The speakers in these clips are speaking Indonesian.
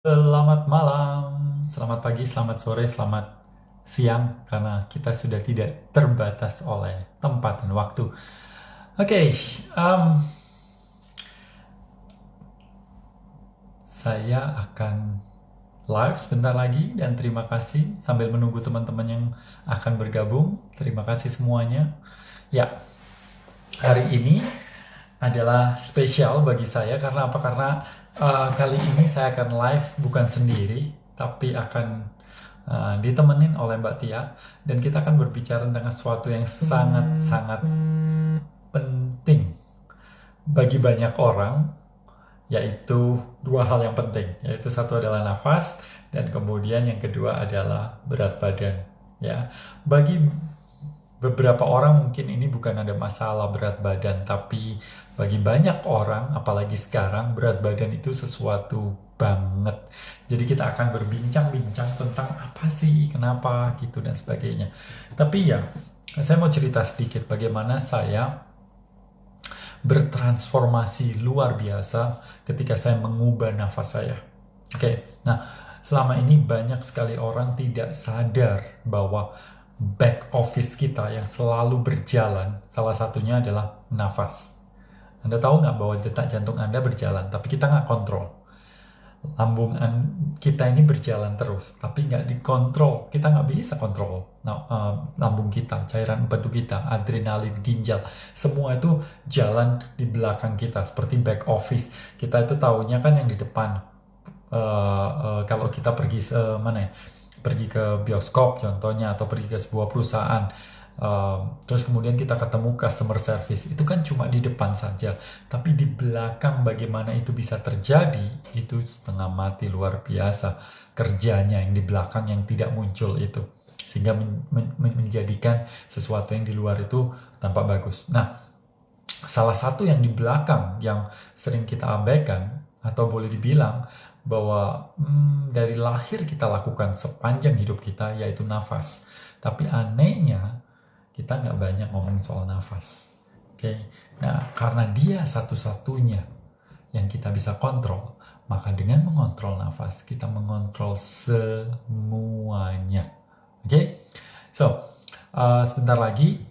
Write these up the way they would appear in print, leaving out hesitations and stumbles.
Selamat malam, selamat pagi, selamat sore, selamat siang, karena kita sudah tidak terbatas oleh tempat dan waktu. Oke, em, saya akan live sebentar lagi dan terima kasih sambil menunggu teman-teman yang akan bergabung. Terima kasih semuanya. Ya, hari ini adalah spesial bagi saya karena apa? Karena kali ini saya akan live bukan sendiri, tapi akan ditemenin oleh Mbak Tia dan kita akan berbicara tentang sesuatu yang sangat-sangat penting bagi banyak orang, yaitu dua hal yang penting, yaitu satu adalah nafas dan kemudian yang kedua adalah berat badan. Ya, bagi beberapa orang mungkin ini bukan ada masalah berat badan, tapi bagi banyak orang, apalagi sekarang, berat badan itu sesuatu banget. Jadi kita akan berbincang-bincang tentang apa sih, kenapa, gitu, dan sebagainya. Tapi ya, saya mau cerita sedikit bagaimana saya bertransformasi luar biasa ketika saya mengubah nafas saya. Oke, nah selama ini banyak sekali orang tidak sadar bahwa back office kita yang selalu berjalan, salah satunya adalah nafas. Anda tahu nggak bahwa detak jantung Anda berjalan, tapi kita nggak kontrol. Lambung kita ini berjalan terus, tapi nggak dikontrol. Kita nggak bisa kontrol lambung kita, cairan empedu kita, adrenalin, ginjal. Semua itu jalan di belakang kita, seperti back office. Kita itu taunya kan yang di depan. Kalau kita pergi mana ya? Pergi ke bioskop contohnya, atau pergi ke sebuah perusahaan, terus kemudian kita ketemu customer service, itu kan cuma di depan saja, tapi di belakang bagaimana itu bisa terjadi, itu setengah mati luar biasa kerjanya yang di belakang yang tidak muncul itu, sehingga menjadikan sesuatu yang di luar itu tampak bagus. Nah, salah satu yang di belakang yang sering kita abaikan, atau boleh dibilang bahwa dari lahir kita lakukan sepanjang hidup kita, yaitu nafas. Tapi anehnya, kita nggak banyak ngomong soal nafas. Oke, nah karena dia satu-satunya yang kita bisa kontrol, maka dengan mengontrol nafas, kita mengontrol semuanya. Oke, so sebentar lagi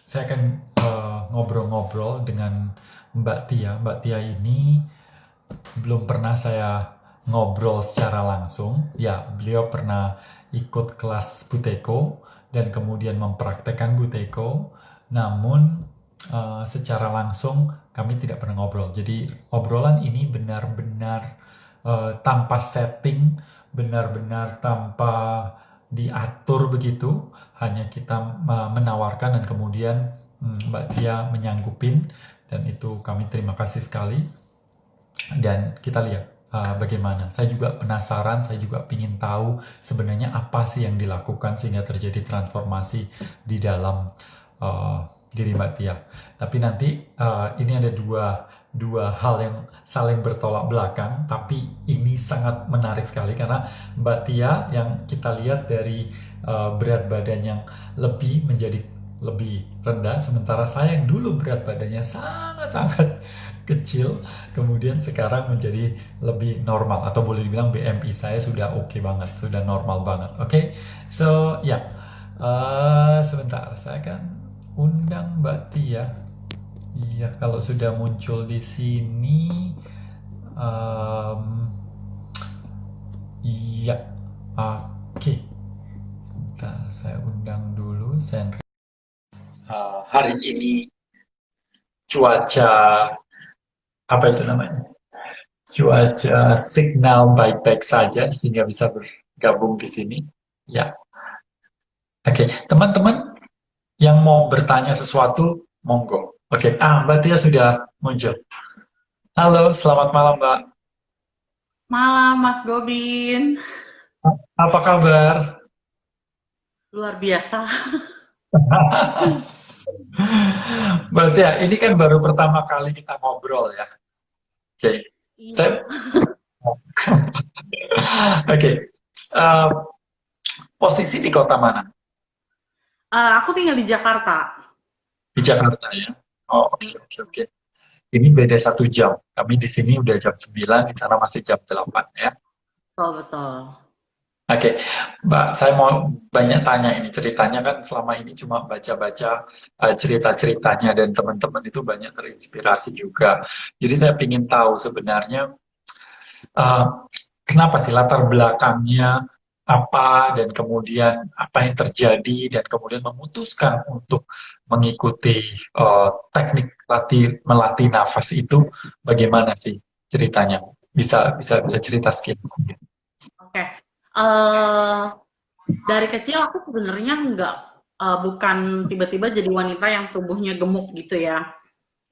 saya akan ngobrol-ngobrol dengan Mbak Tia. Mbak Tia ini belum pernah saya ngobrol secara langsung. Ya, beliau pernah ikut kelas Buteko dan kemudian mempraktekkan Buteko. Namun secara langsung kami tidak pernah ngobrol. Jadi obrolan ini benar-benar tanpa setting, benar-benar tanpa diatur begitu. Hanya kita menawarkan dan kemudian Mbak Tia menyanggupin, dan itu kami terima kasih sekali. Dan kita lihat bagaimana. Saya juga penasaran, saya juga ingin tahu sebenarnya apa sih yang dilakukan sehingga terjadi transformasi di dalam diri Mbak Tia. Tapi nanti ini ada dua hal yang saling bertolak belakang, tapi ini sangat menarik sekali karena Mbak Tia yang kita lihat dari berat badan yang lebih menjadi lebih rendah, sementara saya yang dulu berat badannya sangat-sangat kecil, kemudian sekarang menjadi lebih normal, atau boleh dibilang BMI saya sudah oke banget, sudah normal banget. Oke, so ya, sebentar, saya akan undang Mbak Tia. Iya, kalau sudah muncul di sini, um, iya, oke. Sebentar, saya undang dulu. Hari ini cuaca apa itu namanya? Cuaca signal baik-baik saja sehingga bisa bergabung di sini. Ya, oke. Teman-teman yang mau bertanya sesuatu, monggo. Oke, Mbak Tia sudah muncul. Halo, selamat malam, Mbak. Malam, Mas Gobin. Apa kabar? Luar biasa. Mbak Tia, ini kan baru pertama kali kita ngobrol ya. Oke, Iya. saya, oke. Eh, Posisi di kota mana? Aku tinggal di Jakarta. Di Jakarta ya. Oh, oke, Mm, oke, oke. Ini beda 1 jam. Kami di sini udah jam 9, di sana masih jam 8 ya. Betul, betul. Oke, Mbak, saya mau banyak tanya ini. Ceritanya kan selama ini cuma baca-baca cerita-ceritanya dan teman-teman itu banyak terinspirasi juga. Jadi saya ingin tahu sebenarnya eh, kenapa sih latar belakangnya apa dan kemudian apa yang terjadi dan kemudian memutuskan untuk mengikuti teknik melatih nafas itu bagaimana sih ceritanya? Bisa cerita sedikit. Oke. Eh, dari kecil aku sebenarnya bukan tiba-tiba jadi wanita yang tubuhnya gemuk gitu ya,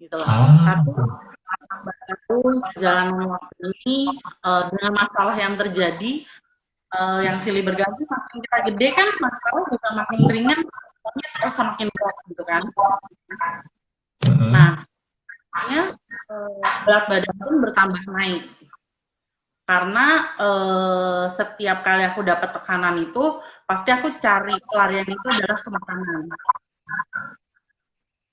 gitu loh. Ah, Tapi aku perjalanan waktu ini dengan masalah yang terjadi, yang silih berganti, makin kita gede kan masalah bukan makin ringan, masalahnya terasa makin berat gitu kan. mm-mm. Nah, makanya berat badan pun bertambah naik. Karena setiap kali aku dapat tekanan itu, pasti aku cari pelarian itu adalah ke makanan.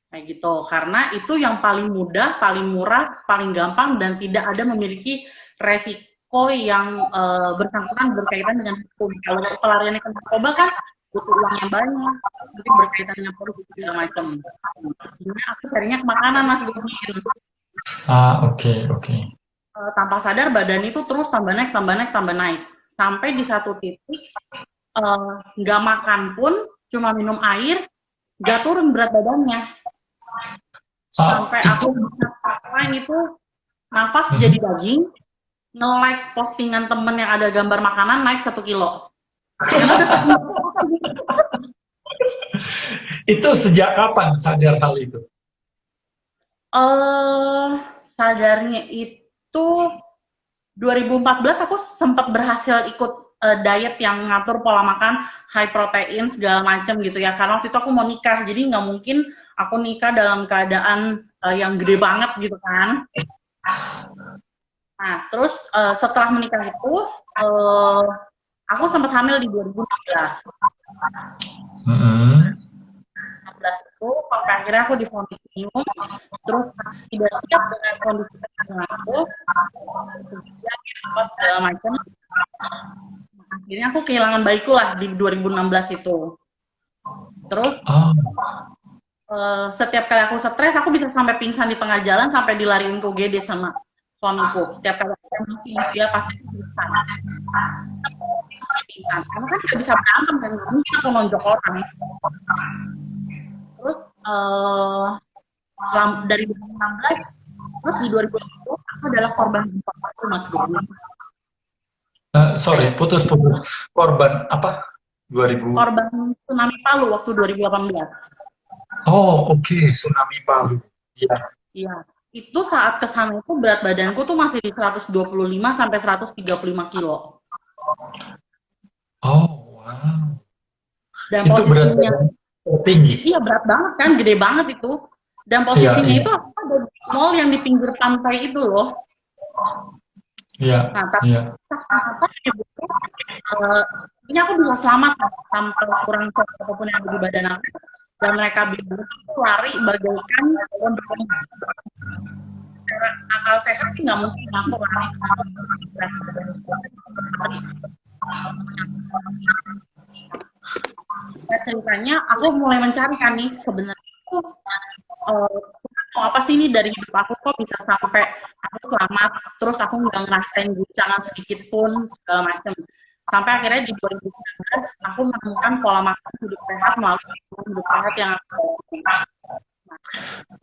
Kayak gitu. Karena itu yang paling mudah, paling murah, paling gampang, dan tidak ada memiliki resiko yang bersangkutan berkaitan dengan hukum. Kalau pelariannya ke narkoba kan butuh uang yang banyak, nanti berkaitan dengan korupsi segala macam. Jadi aku carinya ke makanan, Mas Gugin. Ah, oke, oke. Tanpa sadar badan itu terus tambah naik, tambah naik, tambah naik. Sampai di satu titik nggak makan pun, cuma minum air, nggak turun berat badannya. Ah, Sampai itu aku bisa rasain itu nafas jadi mhm. daging, nge-like postingan temen yang ada gambar makanan naik 1 kilo. Karena udah terkena. Itu sejak kapan sadar hal itu? eh Sadarnya itu 2014 aku sempat berhasil ikut diet yang ngatur pola makan high protein segala macam gitu ya, karena waktu itu aku mau nikah, jadi nggak mungkin aku nikah dalam keadaan yang gede banget gitu kan. Nah terus setelah menikah itu uh, aku sempat hamil di 2016. Mhm. 16 itu sampai akhirnya aku divonis minum, terus tidak siap dengan kondisi kesehatan aku, kemudian apa segala macam. Akhirnya aku kehilangan bayiku lah di 2016 itu. Terus Oh, setiap kali aku stres, aku bisa sampai pingsan di tengah jalan sampai dilariin ke UGD sama suamiku. Setiap kali aku emosi dia pasti pingsan. Pasti pingsan. Karena kan nggak bisa berantem kan, nggak mungkin aku nonjok orang. Terus dari 2016, terus di 2020 aku adalah korban gempa itu, Mas Doni. sorry, putus-putus. Korban apa? 2000. Korban tsunami Palu waktu 2018. Oh, oke, tsunami Palu. Iya. Iya, itu saat ke sana itu berat badanku tuh masih di 125 sampai 135 kilo. Oh, wow. Dan Itu berat posisinya, badan tertinggi. iya berat banget kan, gede banget itu. Dan Iya, posisinya iya, itu aku ada di mall yang di pinggir pantai itu loh. iya, Nah, tapi iya. apa ibuku, uh, ini aku bisa selamat tanpa kurang sehat apapun yang ada di badan aku. Dan mereka bilang aku lari bagaikan ondel-ondel. Secara akal sehat sih nggak mungkin aku lari. Nah, ceritanya aku mulai mencari kan nih sebenarnya itu uh, mau apa sih ini dari hidup aku, kok bisa sampai aku selamat, terus aku nggak ngerasain guncangan sedikit pun segala macam. Sampai akhirnya di 2019 aku menemukan pola makan hidup sehat melalui hidup sehat yang aku lakukan.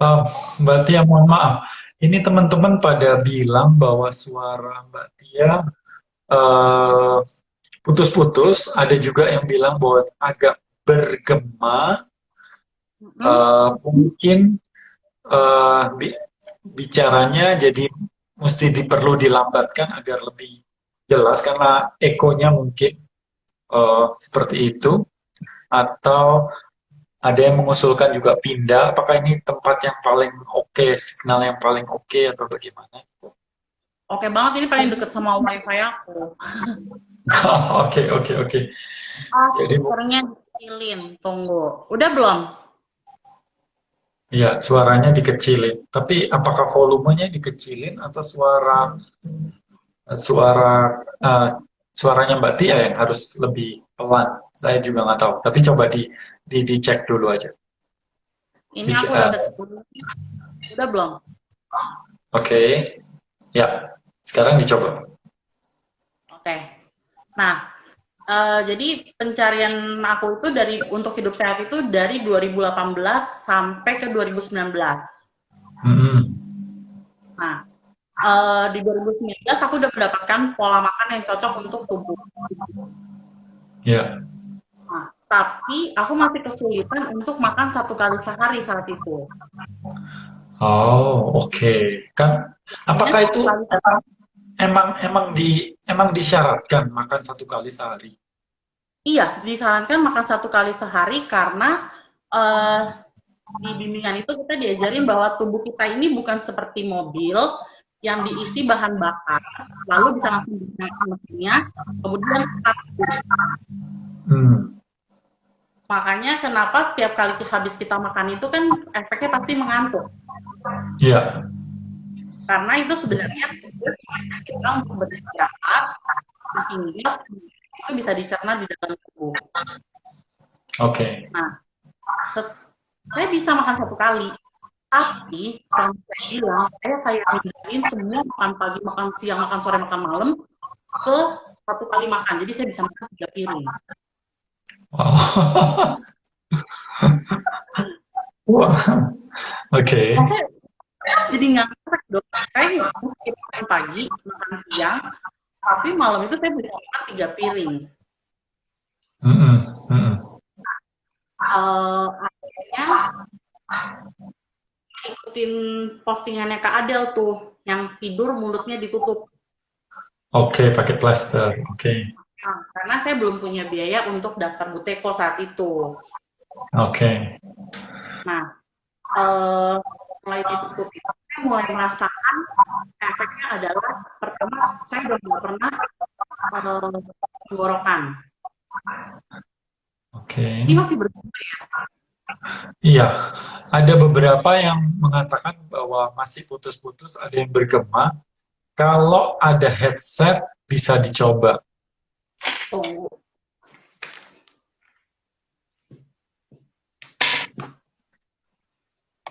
Oh, Mbak Tia, mohon maaf. Ini teman-teman pada bilang bahwa suara Mbak Tia eh, putus-putus. Ada juga yang bilang bahwa agak bergema. Mungkin bicaranya jadi perlu dilambatkan agar lebih jelas karena ekonya mungkin seperti itu atau ada yang mengusulkan juga pindah. Apakah ini tempat yang paling oke, signal yang paling oke atau bagaimana? Oke banget, ini paling deket sama wifi aku. Oke, oke, oke. Ah, Jadi speakernya dikecilin, tunggu. Udah belum? ya suaranya dikecilin. Tapi apakah volumenya dikecilin atau suara suara suaranya Mbak Tia yang harus lebih pelan. Saya juga nggak tahu. Tapi coba dicek dulu aja. Ini aku udah ke udah belum? Oke. Ya. Sekarang dicoba. Oke. Nah, jadi pencarian aku itu untuk hidup sehat itu dari 2018 sampai ke 2019. Mm-mm. Nah, di 2019 aku udah mendapatkan pola makan yang cocok untuk tubuh. Ya. Nah, tapi aku masih kesulitan untuk makan 1 kali sehari saat itu. Oh, oke. Kan Hanya apakah satu itu kali. emang disyaratkan makan 1 kali sehari? Iya, disarankan makan 1 kali sehari karena eh, di bimbingan itu kita diajarin bahwa tubuh kita ini bukan seperti mobil yang diisi bahan bakar, lalu bisa langsung digunakan mesinnya, kemudian start. Hmm. Makanya kenapa setiap kali habis kita makan itu kan efeknya pasti mengantuk. Ya. Karena itu sebenarnya tubuh mengajak kita untuk beristirahat sehingga itu bisa dicerna di dalam tubuh. Oke. Nah, saya bisa makan 1 kali, tapi yang saya bilang, saya hindarin semua makan pagi, makan siang, makan sore, makan malam ke 1 kali makan. Jadi saya bisa makan 3 piring. Wow. Wah. Oke. Jadi nggak ngerti dong. Saya mesti makan pagi, makan siang, tapi malam itu saya bisa makan 3 piring. Mm-mm. Mm-mm. Akhirnya ikutin postingannya Kak Adel tuh, yang tidur mulutnya ditutup. Oke, pakai plester. Oke. Nah, karena saya belum punya biaya untuk daftar Buteko saat itu. Oke. Nah, mulai ditutup itu, saya mulai merasakan efeknya adalah pertama saya udah nggak pernah tenggorokan. Oke. Ini masih berguna ya. Iya, ada beberapa yang mengatakan bahwa masih putus-putus, ada yang bergema. Kalau ada headset, bisa dicoba. Tunggu.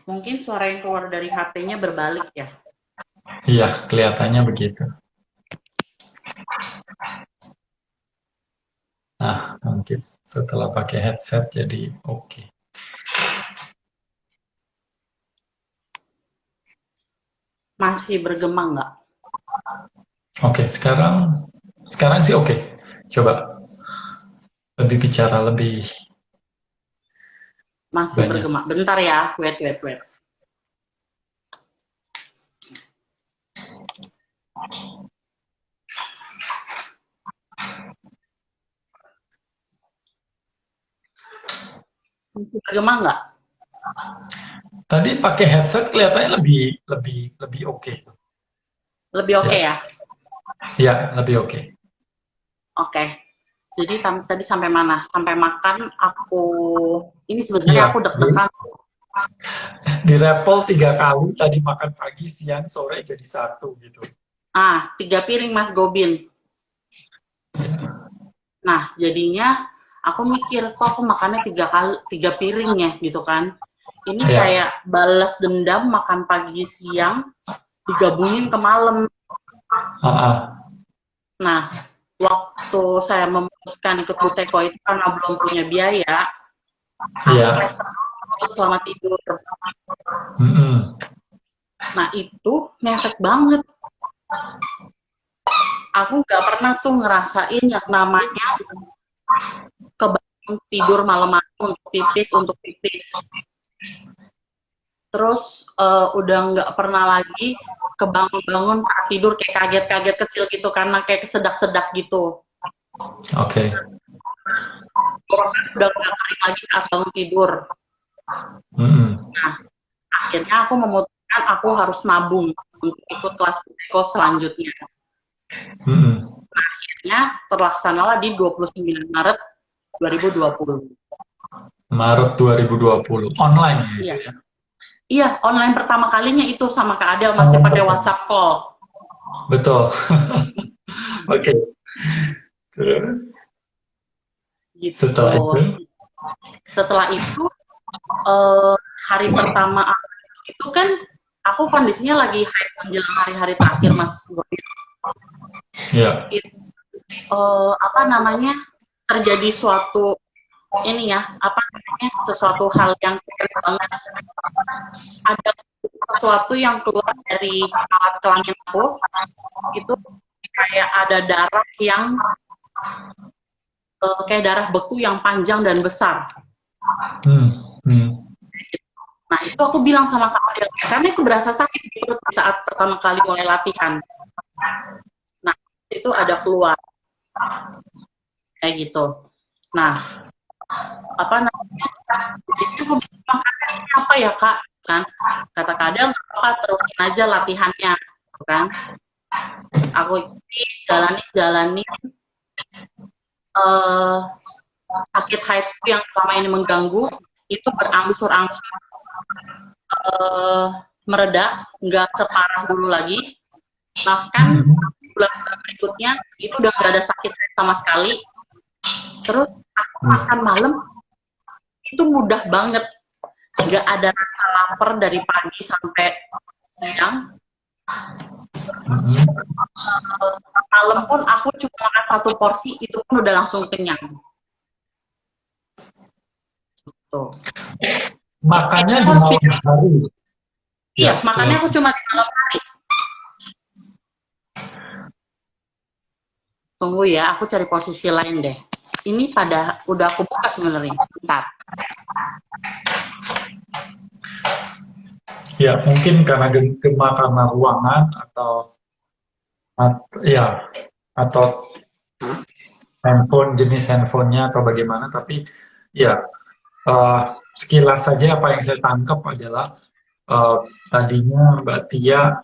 Mungkin suara yang keluar dari HP-nya berbalik ya. Iya, kelihatannya begitu. Nah, mungkin setelah pakai headset jadi oke. Masih bergema nggak? Oke, sekarang sih oke. Coba lebih bicara lebih Masih banyak. bergema. Bentar ya, wait. Masih bergema nggak? Tadi pakai headset kelihatannya lebih oke. Lebih oke ya? Ya, lebih oke. Oke. Jadi tadi sampai mana? Sampai makan aku, ini sebenarnya Iya, aku deg-degan. di Rapple 3 kali tadi makan pagi, siang, sore jadi 1 gitu. 3 piring Mas Gobin. Ya. Nah, jadinya aku mikir, kok aku makannya 3 piring ya gitu kan. Ini Ya. kayak balas dendam makan pagi siang digabungin ke malam. Nah, waktu saya memutuskan ikut Buteko itu karena belum punya biaya, Iya. aku selama tidur. Mm-mm. Nah, itu ngefek banget. Aku nggak pernah tuh ngerasain yang namanya kebangun tidur malam-malam untuk pipis. Terus udah nggak pernah lagi kebangun-bangun saat tidur kayak kaget-kaget kecil gitu karena kayak kesedak-sedak gitu. Oke. Udah nggak kering lagi saat bangun tidur. Nah, akhirnya aku memutuskan aku harus nabung untuk ikut kelas Buteko selanjutnya. Nah, akhirnya terlaksanalah di 29 Maret 2020. Maret 2020 online gitu Iya. ya. Iya, online pertama kalinya itu sama Kak Adel masih pakai WhatsApp call. Betul. Oke. Terus gitu. setelah itu, Setelah itu eh, hari pertama itu kan aku kondisinya lagi haid menjelang hari-hari terakhir Mas. ya, Itu apa namanya terjadi suatu ini ya apa namanya sesuatu hal yang keren banget. Ada sesuatu yang keluar dari alat kelamin aku itu kayak ada darah yang kayak darah beku yang panjang dan besar. hmm, hmm, Nah itu aku bilang sama Kak Adel karena itu berasa sakit di perut saat pertama kali mulai latihan. Nah itu ada keluar kayak gitu. Nah apa namanya itu makanannya apa ya Kak kan kata Kak Adel nggak apa terusin aja latihannya kan aku jalani uh, sakit haid yang selama ini mengganggu itu berangsur-angsur mereda, nggak separah dulu lagi. Bahkan bulan-bulan berikutnya itu udah nggak ada sakit haid sama sekali. Terus aku makan malam itu mudah banget, nggak ada rasa lapar dari pagi sampai siang. Malam pun aku cuma makan 1 porsi itu pun udah langsung kenyang. Tuh. makannya di malam hari. Iya, makannya aku cuma di malam hari. Tunggu ya, aku cari posisi lain deh. Ini udah aku buka sebenarnya. Bentar. Ya, mungkin karena gemar karena ruangan atau jenis handphonenya atau bagaimana, tapi ya sekilas saja apa yang saya tangkap adalah tadinya Mbak Tia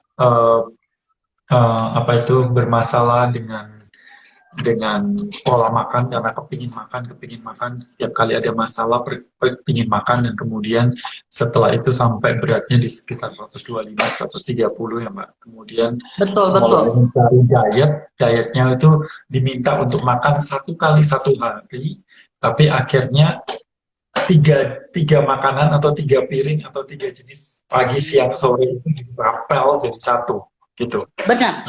apa itu bermasalah dengan pola makan karena kepingin makan setiap kali ada masalah kepingin makan dan kemudian setelah itu sampai beratnya di sekitar 125 130 ya Mbak, kemudian mulai mencari dietnya itu diminta untuk makan 1 kali 1 hari, tapi akhirnya tiga makanan atau 3 piring atau 3 jenis pagi siang sore itu dirapel jadi 1 gitu. Benar.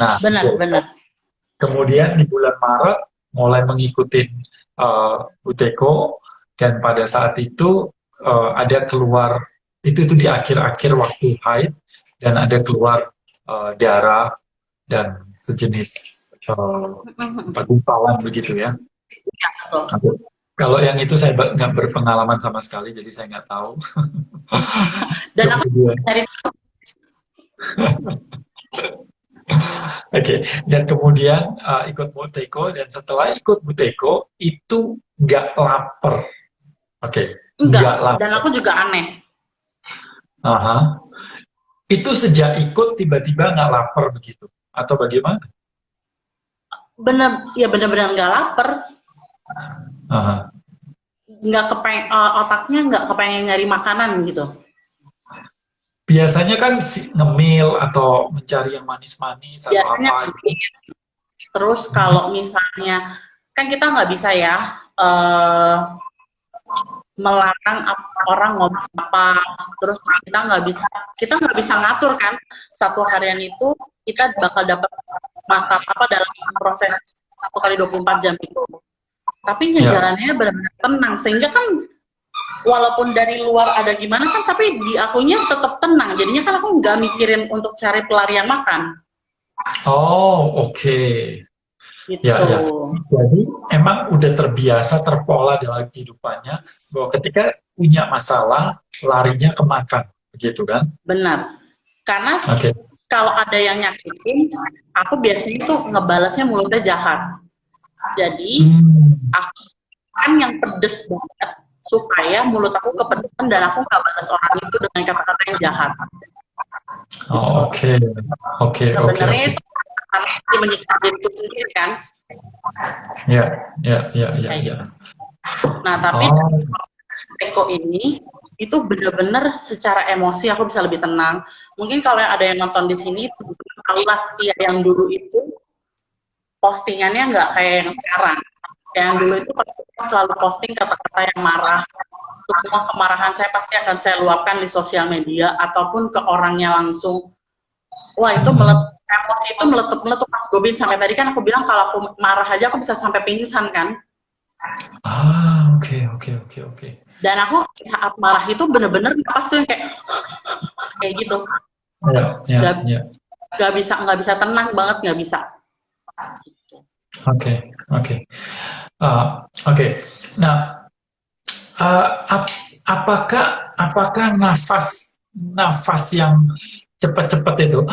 Kemudian di bulan Maret mulai mengikuti Buteyko dan pada saat itu ada keluar itu di akhir-akhir waktu haid dan ada keluar darah dan sejenis gumpalan begitu ya. Ya, betul. Kalau yang itu saya nggak berpengalaman sama sekali jadi saya nggak tahu. Dan aku dari Oke, dan kemudian ikut Buteyko dan setelah ikut Buteyko itu nggak lapar. Enggak lapar. Dan aku juga aneh. Itu sejak ikut tiba-tiba nggak lapar begitu atau bagaimana? Benar-benar nggak lapar. Nggak otaknya nggak kepengen nyari makanan gitu. Biasanya kan ngemil atau mencari yang manis-manis atau apa gitu. Terus kalau misalnya kan kita nggak bisa ya melarang orang ngomong apa, terus kita nggak bisa ngatur kan 1 harian itu kita bakal dapat masalah apa dalam proses 1 kali 24 jam itu. Tapi jalannya benar-benar tenang sehingga kan walaupun dari luar ada gimana kan, tapi di akunya tetap tenang. Jadinya kan aku nggak mikirin untuk cari pelarian makan. Oh, oke. Gitu. Ya. Jadi emang udah terbiasa terpola dalam kehidupannya bahwa ketika punya masalah larinya ke makan, begitu kan? Benar. Karena kalau ada yang nyakitin, aku biasanya tuh ngebalasnya mulutnya jahat. Jadi aku kan yang pedes banget supaya mulut aku kepedesan dan aku nggak balas orang itu dengan kata-kata yang jahat. Oke. Sebenarnya itu karena menyiksa diri itu sendiri kan. Ya. Nah tapi Eko ini itu benar-benar secara emosi aku bisa lebih tenang. Mungkin kalau ada yang nonton di sini, tahulah Tia yang dulu itu postingannya nggak kayak yang sekarang. Yang dulu itu pasti saya selalu posting kata-kata yang marah. Semua kemarahan saya pasti akan saya luapkan di sosial media ataupun ke orangnya langsung. Wah itu emosi itu meletup-meletup Mas Gobin. Sampai tadi kan aku bilang kalau aku marah aja aku bisa sampai pingsan kan. Oke, oke, oke, oke. Dan aku saat marah itu bener-bener napas tuh yang kayak gitu. Ya, ya, Gak, ya. nggak bisa tenang banget, nggak bisa. Oke, oke. Oke. Nah, apakah nafas yang cepat-cepat itu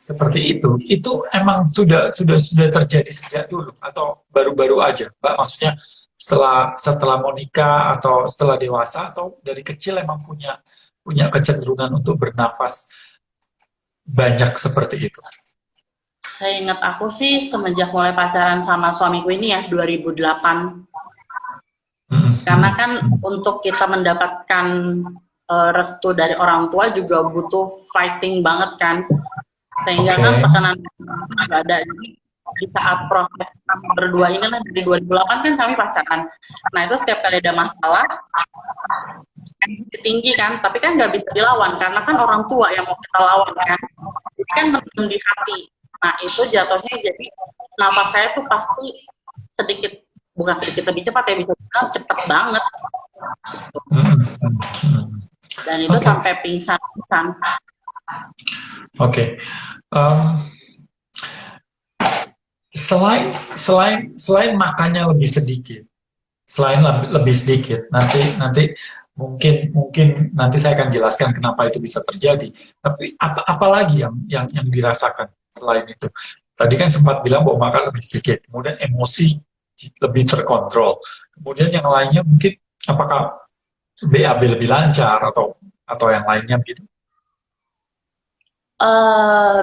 seperti itu emang sudah terjadi sejak dulu atau baru-baru aja, Mbak? Maksudnya setelah mau nikah atau setelah dewasa atau dari kecil emang punya kecenderungan untuk bernafas banyak seperti itu? Saya ingat aku sih semenjak mulai pacaran sama suamiku ini ya 2008. Karena kan untuk kita mendapatkan restu dari orang tua juga butuh fighting banget kan. Sehingga kan tekanan nggak ada. Jadi di saat proses kami berdua ini lah dari 2008 kan kami pacaran. Nah itu setiap kali ada masalah tinggi kan, tapi kan nggak bisa dilawan karena kan orang tua yang mau kita lawan kan. Jadi kan mendem di hati. Nah itu jatuhnya jadi nafas saya tuh pasti bukan sedikit lebih cepat ya, bisa bilang cepat banget. Dan itu sampai pingsan. Oke. Selain makannya lebih sedikit, nanti mungkin nanti saya akan jelaskan kenapa itu bisa terjadi. Tapi apa lagi yang dirasakan selain itu? Tadi kan sempat bilang bahwa makan lebih sedikit, kemudian emosi lebih terkontrol, kemudian yang lainnya mungkin apakah BAB lebih lancar atau yang lainnya gitu?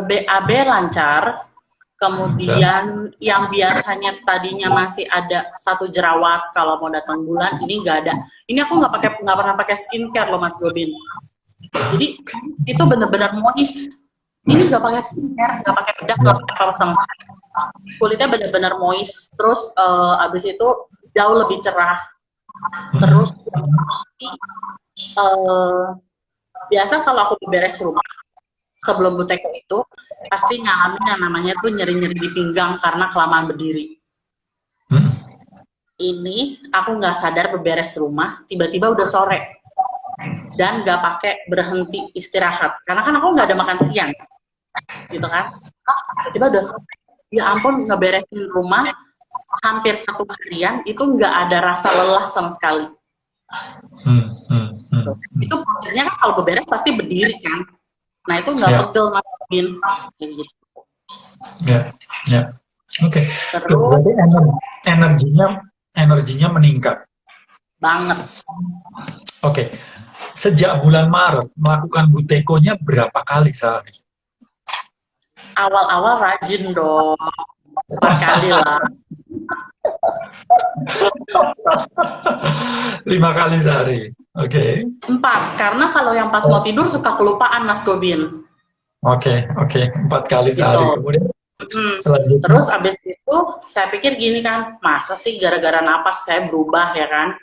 BAB lancar. Kemudian yang biasanya tadinya masih ada 1 jerawat kalau mau datang bulan, ini nggak ada. Ini aku nggak pernah pakai skincare loh Mas Gobin. Jadi itu benar-benar moist. Ini nggak pakai skincare, nggak pakai bedak, nggak pakai apa sama sekali. Kulitnya benar-benar moist. Terus abis itu jauh lebih cerah. Terus biasa kalau aku beres rumah sebelum Buteko itu pasti ngalamin yang namanya tuh nyeri-nyeri di pinggang karena kelamaan berdiri. Ini aku nggak sadar beberes rumah, tiba-tiba udah sore dan nggak pakai berhenti istirahat karena kan aku nggak ada makan siang, gitu kan? Tiba-tiba udah sore. Ya ampun, ngeberesin rumah hampir 1 harian itu nggak ada rasa lelah sama sekali. Itu prosesnya kan kalau beberes pasti berdiri kan. Nah itu nggak pegel masukin gitu. Ya. Oke. Terus berarti energinya meningkat banget. Oke. Sejak bulan Maret melakukan Butekonya berapa kali sehari? Awal-awal rajin dong, 4 kali lah. 5 kali sehari. Oke. 4, karena kalau yang pas mau tidur suka kelupaan Mas Gobin. Oke. 4 kali sehari. Gitu. Kemudian selanjutnya. Terus abis itu saya pikir gini kan, masa sih gara-gara napas saya berubah ya kan?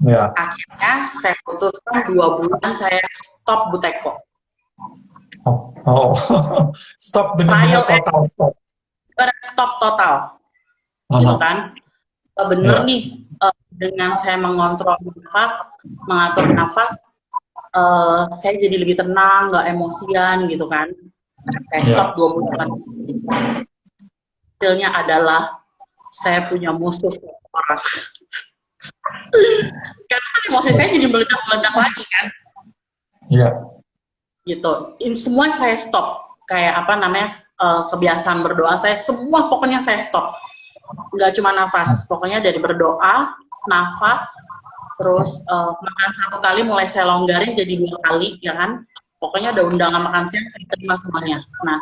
Ya. Akhirnya saya putuskan 2 bulan saya stop Buteko. Stop benar-benar total stop. Stop total. Gitu kan? Bener nih, dengan saya mengontrol nafas, mengatur nafas, saya jadi lebih tenang, nggak emosian gitu kan. Saya stop 2 bulan. Hasilnya adalah saya punya musuh orang. Karena emosi saya jadi meledak-meledak lagi kan. Iya. Gitu. Semua saya stop. Kayak apa namanya, kebiasaan berdoa saya, semua pokoknya saya stop. Nggak cuma nafas, pokoknya dari berdoa, nafas, terus makan 1 kali mulai saya longgarin jadi 2 kali, ya kan? Pokoknya ada undangan makan siang, saya terima semuanya. Nah,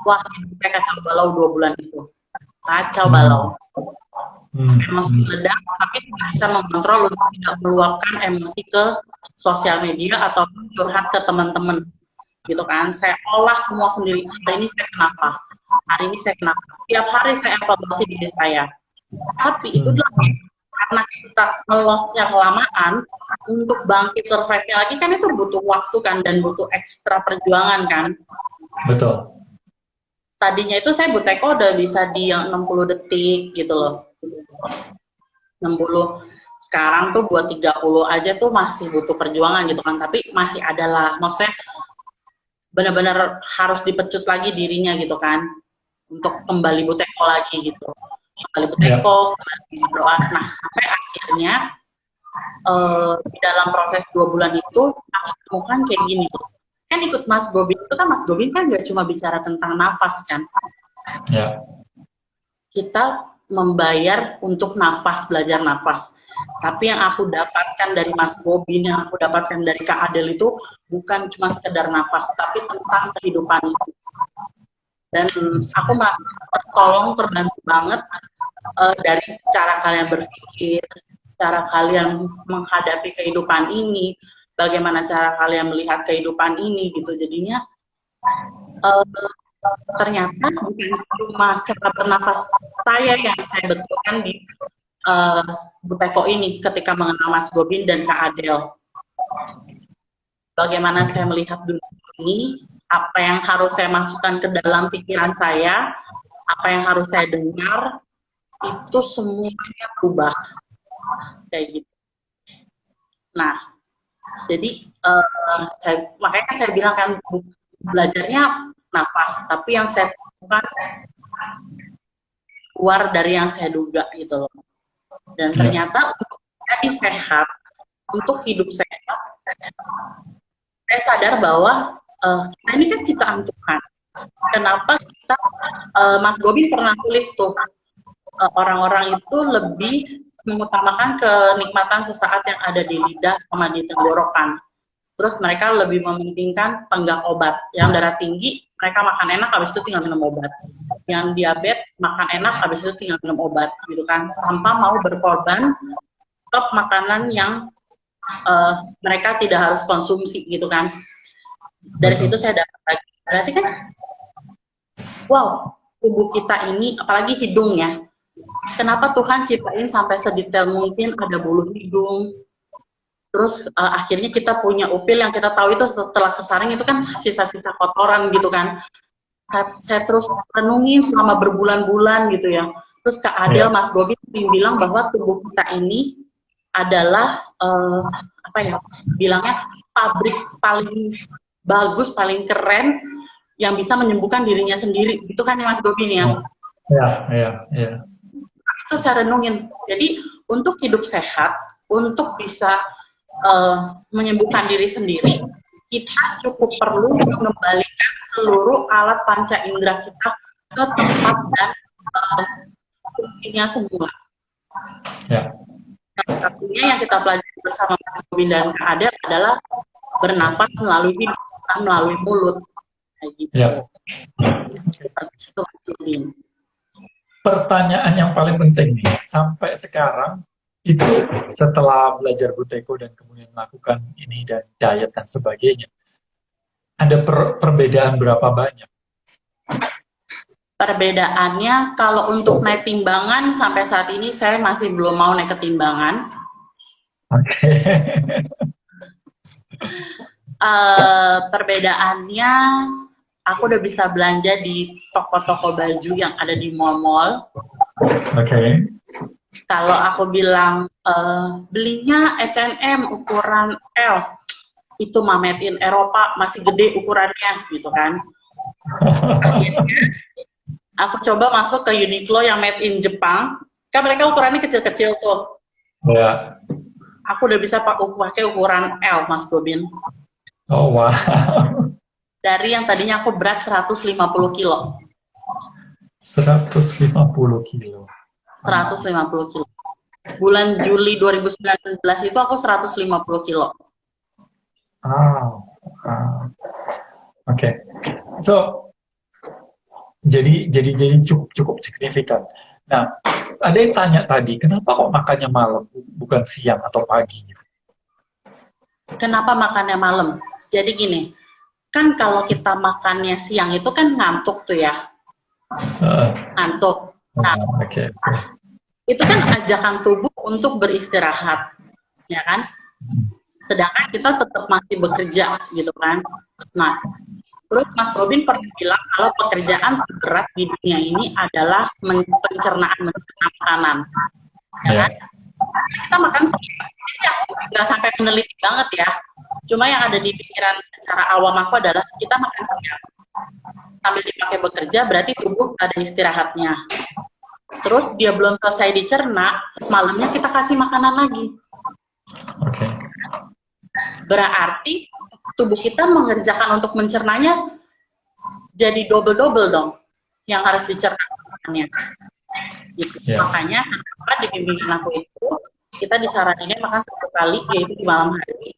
wah, saya kacau balau 2 bulan itu. Kacau balau. Emosi meledak, tapi sudah bisa mengontrol untuk tidak meluapkan emosi ke sosial media ataupun curhat ke teman-teman. Gitu kan, saya olah semua sendiri. Hari ini saya kenapa? Hari ini saya kenapa? Setiap hari saya evaluasi diri saya. Tapi itu adalah karena kita ngelosnya kelamaan, untuk bangkit survive-nya lagi kan itu butuh waktu kan, dan butuh ekstra perjuangan kan. Betul. Tadinya itu saya buteko udah bisa di yang 60 detik gitu loh. 60. Sekarang tuh buat 30 aja tuh masih butuh perjuangan gitu kan, tapi masih ada lah. Maksudnya benar-benar harus dipecut lagi dirinya gitu kan, untuk kembali buteko lagi gitu. Kembali Ya. buteko, kembali berdoa. Nah, sampai akhirnya di dalam proses 2 bulan itu aku temukan kayak gini tuh. Kan ikut Mas Gobin itu kan, Mas Gobin kan gak cuma bicara tentang nafas kan. Ya. Kita membayar untuk nafas, belajar nafas. Tapi yang aku dapatkan dari Mas Gobin, yang aku dapatkan dari Kak Adel itu bukan cuma sekedar nafas, tapi tentang kehidupan itu. Dan aku merasa tertolong, terbantu banget dari cara kalian berpikir, cara kalian menghadapi kehidupan ini, bagaimana cara kalian melihat kehidupan ini gitu. Jadinya ternyata bukan cuma cara bernafas saya yang saya betulkan di Buteko ini ketika mengenal Mas Gobin dan Kak Adel. Bagaimana saya melihat dunia ini, apa yang harus saya masukkan ke dalam pikiran saya, apa yang harus saya dengar, itu semuanya berubah kayak gitu. Nah, jadi makanya saya bilang kan belajarnya nafas, tapi yang saya temukan keluar dari yang saya duga gitu loh. Dan ternyata untuk jadi sehat, untuk hidup sehat, saya sadar bahwa kita ini kan ciptaan Tuhan. Kenapa kita, Mas Gobi pernah tulis tuh, orang-orang itu lebih mengutamakan kenikmatan sesaat yang ada di lidah sama di tenggorokan. Terus mereka lebih mementingkan tenggak obat. Yang darah tinggi, mereka makan enak, habis itu tinggal minum obat. Yang diabetes, makan enak, habis itu tinggal minum obat, gitu kan. Tanpa mau berkorban, stop makanan yang mereka tidak harus konsumsi, gitu kan. Dari situ saya dapat lagi. Berarti kan, wow, tubuh kita ini, apalagi hidung ya, kenapa Tuhan ciptain sampai sedetail mungkin, ada bulu hidung, terus akhirnya kita punya upil yang kita tahu itu setelah kesaring itu kan sisa-sisa kotoran gitu kan. Saya terus renungin selama berbulan-bulan gitu ya. Terus Kak Adel, Mas Gobi bilang bahwa tubuh kita ini adalah apa ya, bilangnya pabrik paling bagus, paling keren yang bisa menyembuhkan dirinya sendiri. Itu kan ya Mas Gobi ya. Ya. Itu saya renungin. Jadi untuk hidup sehat, untuk bisa menyembuhkan diri sendiri, kita cukup perlu mengembalikan seluruh alat panca indera kita ke tempat dan fungsinya semua. Ya. Salah satunya yang kita pelajari bersama Mas Gobin dan Kak Adel adalah bernafas melalui hidung, bukan melalui mulut. Kayak gitu. Ya. Itu Pertanyaan yang paling penting nih, sampai sekarang itu setelah belajar Buteko dan kemudian melakukan ini dan diet dan sebagainya, ada perbedaan berapa banyak? Perbedaannya kalau untuk naik timbangan sampai saat ini saya masih belum mau naik ke timbangan. Oke. Perbedaannya aku udah bisa belanja di toko-toko baju yang ada di mall-mall. Oke. Kalau aku bilang belinya H&M ukuran L, itu mah made in Eropa, masih gede ukurannya gitu kan. Akhirnya aku coba masuk ke Uniqlo yang made in Jepang, kan mereka ukurannya kecil-kecil tuh. Ya. Aku udah bisa pakai ukuran L, Mas Gobin. Oh wow. Dari yang tadinya aku berat 150 kilo. 150 kilo. 150 kilo. Bulan Juli 2019 itu aku 150 kilo. Oke. So, jadi cukup signifikan. Nah, ada yang tanya tadi, kenapa kok makannya malam, bukan siang atau pagi? Kenapa makannya malam? Jadi gini, kan kalau kita makannya siang itu kan ngantuk tuh ya. Ngantuk. Nah, itu kan ajakan tubuh untuk beristirahat, ya kan? Sedangkan kita tetap masih bekerja gitu kan. Nah, terus Mas Robin pernah bilang kalau pekerjaan terberat di dunia ini adalah mencerna makanan, ya Ya. kan? Kita makan siang. Ini sih aku nggak sampai meneliti banget ya. Cuma yang ada di pikiran secara awam aku adalah kita makan siang sambil dipakai bekerja berarti tubuh ada istirahatnya. Terus dia belum selesai dicerna, malamnya kita kasih makanan lagi. Oke. Berarti tubuh kita mengerjakan untuk mencernanya jadi double-double dong yang harus dicerna makanannya. Gitu. Ya. Makanya kenapa di bimbingan aku itu kita disaranin makan 1 kali yaitu di malam hari.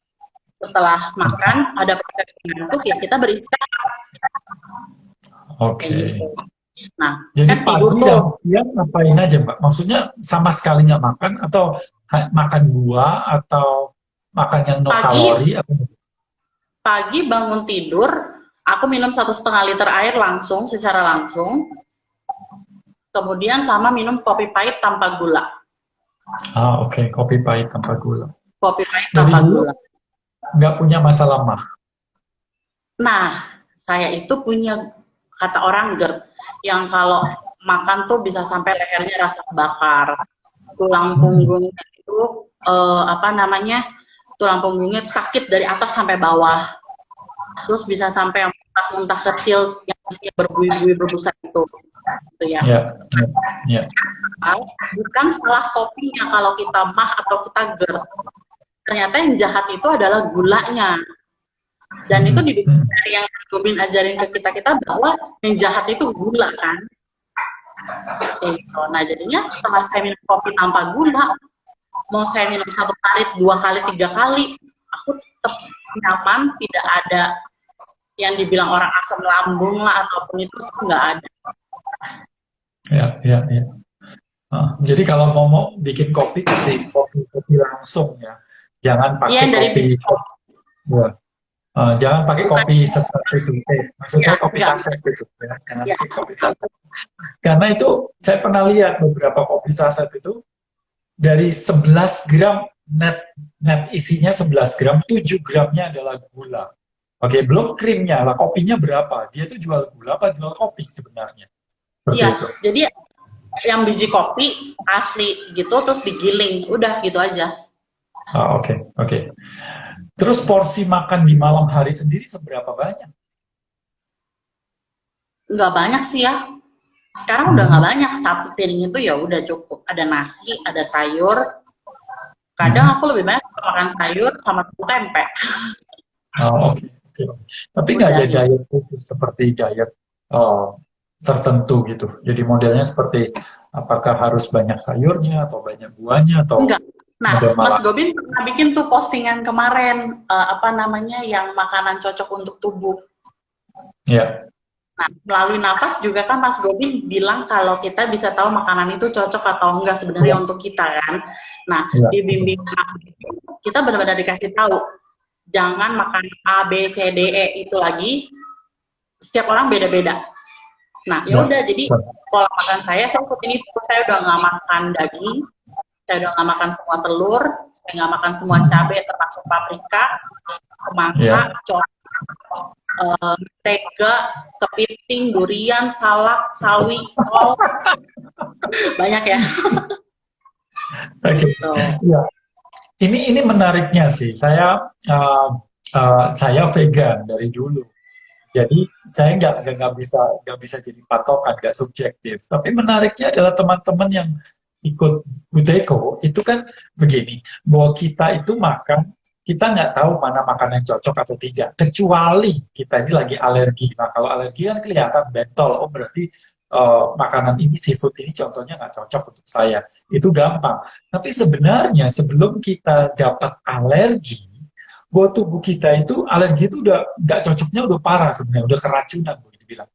Setelah makan ada proses mengantuk ya kita beristirahat. Oke. Gitu. Nah, Jadi kan tidur pagi tuh. dan siang ngapain aja, Mbak? Maksudnya sama sekali nggak makan atau makan buah atau makan yang no kalori? Pagi bangun tidur, aku minum 1,5 liter air langsung, secara langsung. Kemudian sama minum kopi pahit tanpa gula. Oke. Kopi pahit tanpa gula. Kopi pahit Dari tanpa dulu gula. nggak punya masalah mah. Nah, saya itu punya kata orang GERD yang kalau makan tuh bisa sampai lehernya rasa bakar, tulang punggung itu tulang punggungnya sakit dari atas sampai bawah, terus bisa sampai muntah-muntah kecil yang isinya berbuih-buih berbusa itu ya. Ya. Bukan salah kopinya kalau kita mah atau kita GERD. Ternyata yang jahat itu adalah gulanya. Dan itu dari yang Mas Gobin ajarin ke kita bahwa yang jahat itu gula kan. Nah jadinya setelah saya minum kopi tanpa gula, mau saya minum 1 kali, 2 kali, 3 kali, aku tetap nyaman, tidak ada yang dibilang orang asam lambung lah ataupun itu nggak ada. Ya. Jadi kalau mau bikin kopi langsung ya, jangan pakai kopi. Ya. Jangan pakai kopi seset itu, maksudnya kopi saset itu, ya. Jangan pakai kopi saset. Karena itu saya pernah lihat beberapa kopi saset itu dari 11 gram net isinya 11 gram, 7 gramnya adalah gula. Oke, belum krimnya lah, kopinya berapa? Dia tuh jual gula apa jual kopi sebenarnya? Iya, jadi yang biji kopi asli gitu terus digiling, udah gitu aja. Oke. Terus porsi makan di malam hari sendiri seberapa banyak? Nggak banyak sih ya. Sekarang udah nggak banyak. 1 piring itu ya udah cukup. Ada nasi, ada sayur. Kadang aku lebih banyak makan sayur sama tempe. Oke. Tapi nggak ada diet khusus seperti diet tertentu gitu. Jadi modelnya seperti apakah harus banyak sayurnya atau banyak buahnya atau enggak. Nah, Mas Gobin pernah bikin tuh postingan kemarin yang makanan cocok untuk tubuh. Ya. Nah, melalui nafas juga kan Mas Gobin bilang kalau kita bisa tahu makanan itu cocok atau enggak sebenarnya untuk kita kan. Nah, di bimbingan kita benar-benar dikasih tahu jangan makan A, B, C, D, E itu lagi. Setiap orang beda-beda. Nah, ya udah jadi pola makan saya seperti itu. Saya udah nggak makan daging, saya udah nggak makan semua telur, saya nggak makan semua cabai termasuk paprika, semangka, mentega, kepiting, durian, salak, sawi, kol, banyak ya. Gitu. Ya. Ini menariknya sih. Saya vegan dari dulu. Jadi saya nggak bisa jadi patokan, nggak subjektif. Tapi menariknya adalah teman-teman yang ikut Buteyko itu kan begini, bahwa kita itu makan, kita nggak tahu mana makanan yang cocok atau tidak, kecuali kita ini lagi alergi. Nah kalau alergi kan kelihatan bentol, oh berarti makanan ini, seafood ini contohnya nggak cocok untuk saya. Itu gampang. Tapi sebenarnya sebelum kita dapat alergi, bahwa tubuh kita itu alergi itu udah nggak cocoknya udah parah sebenarnya, udah keracunan boleh dibilang.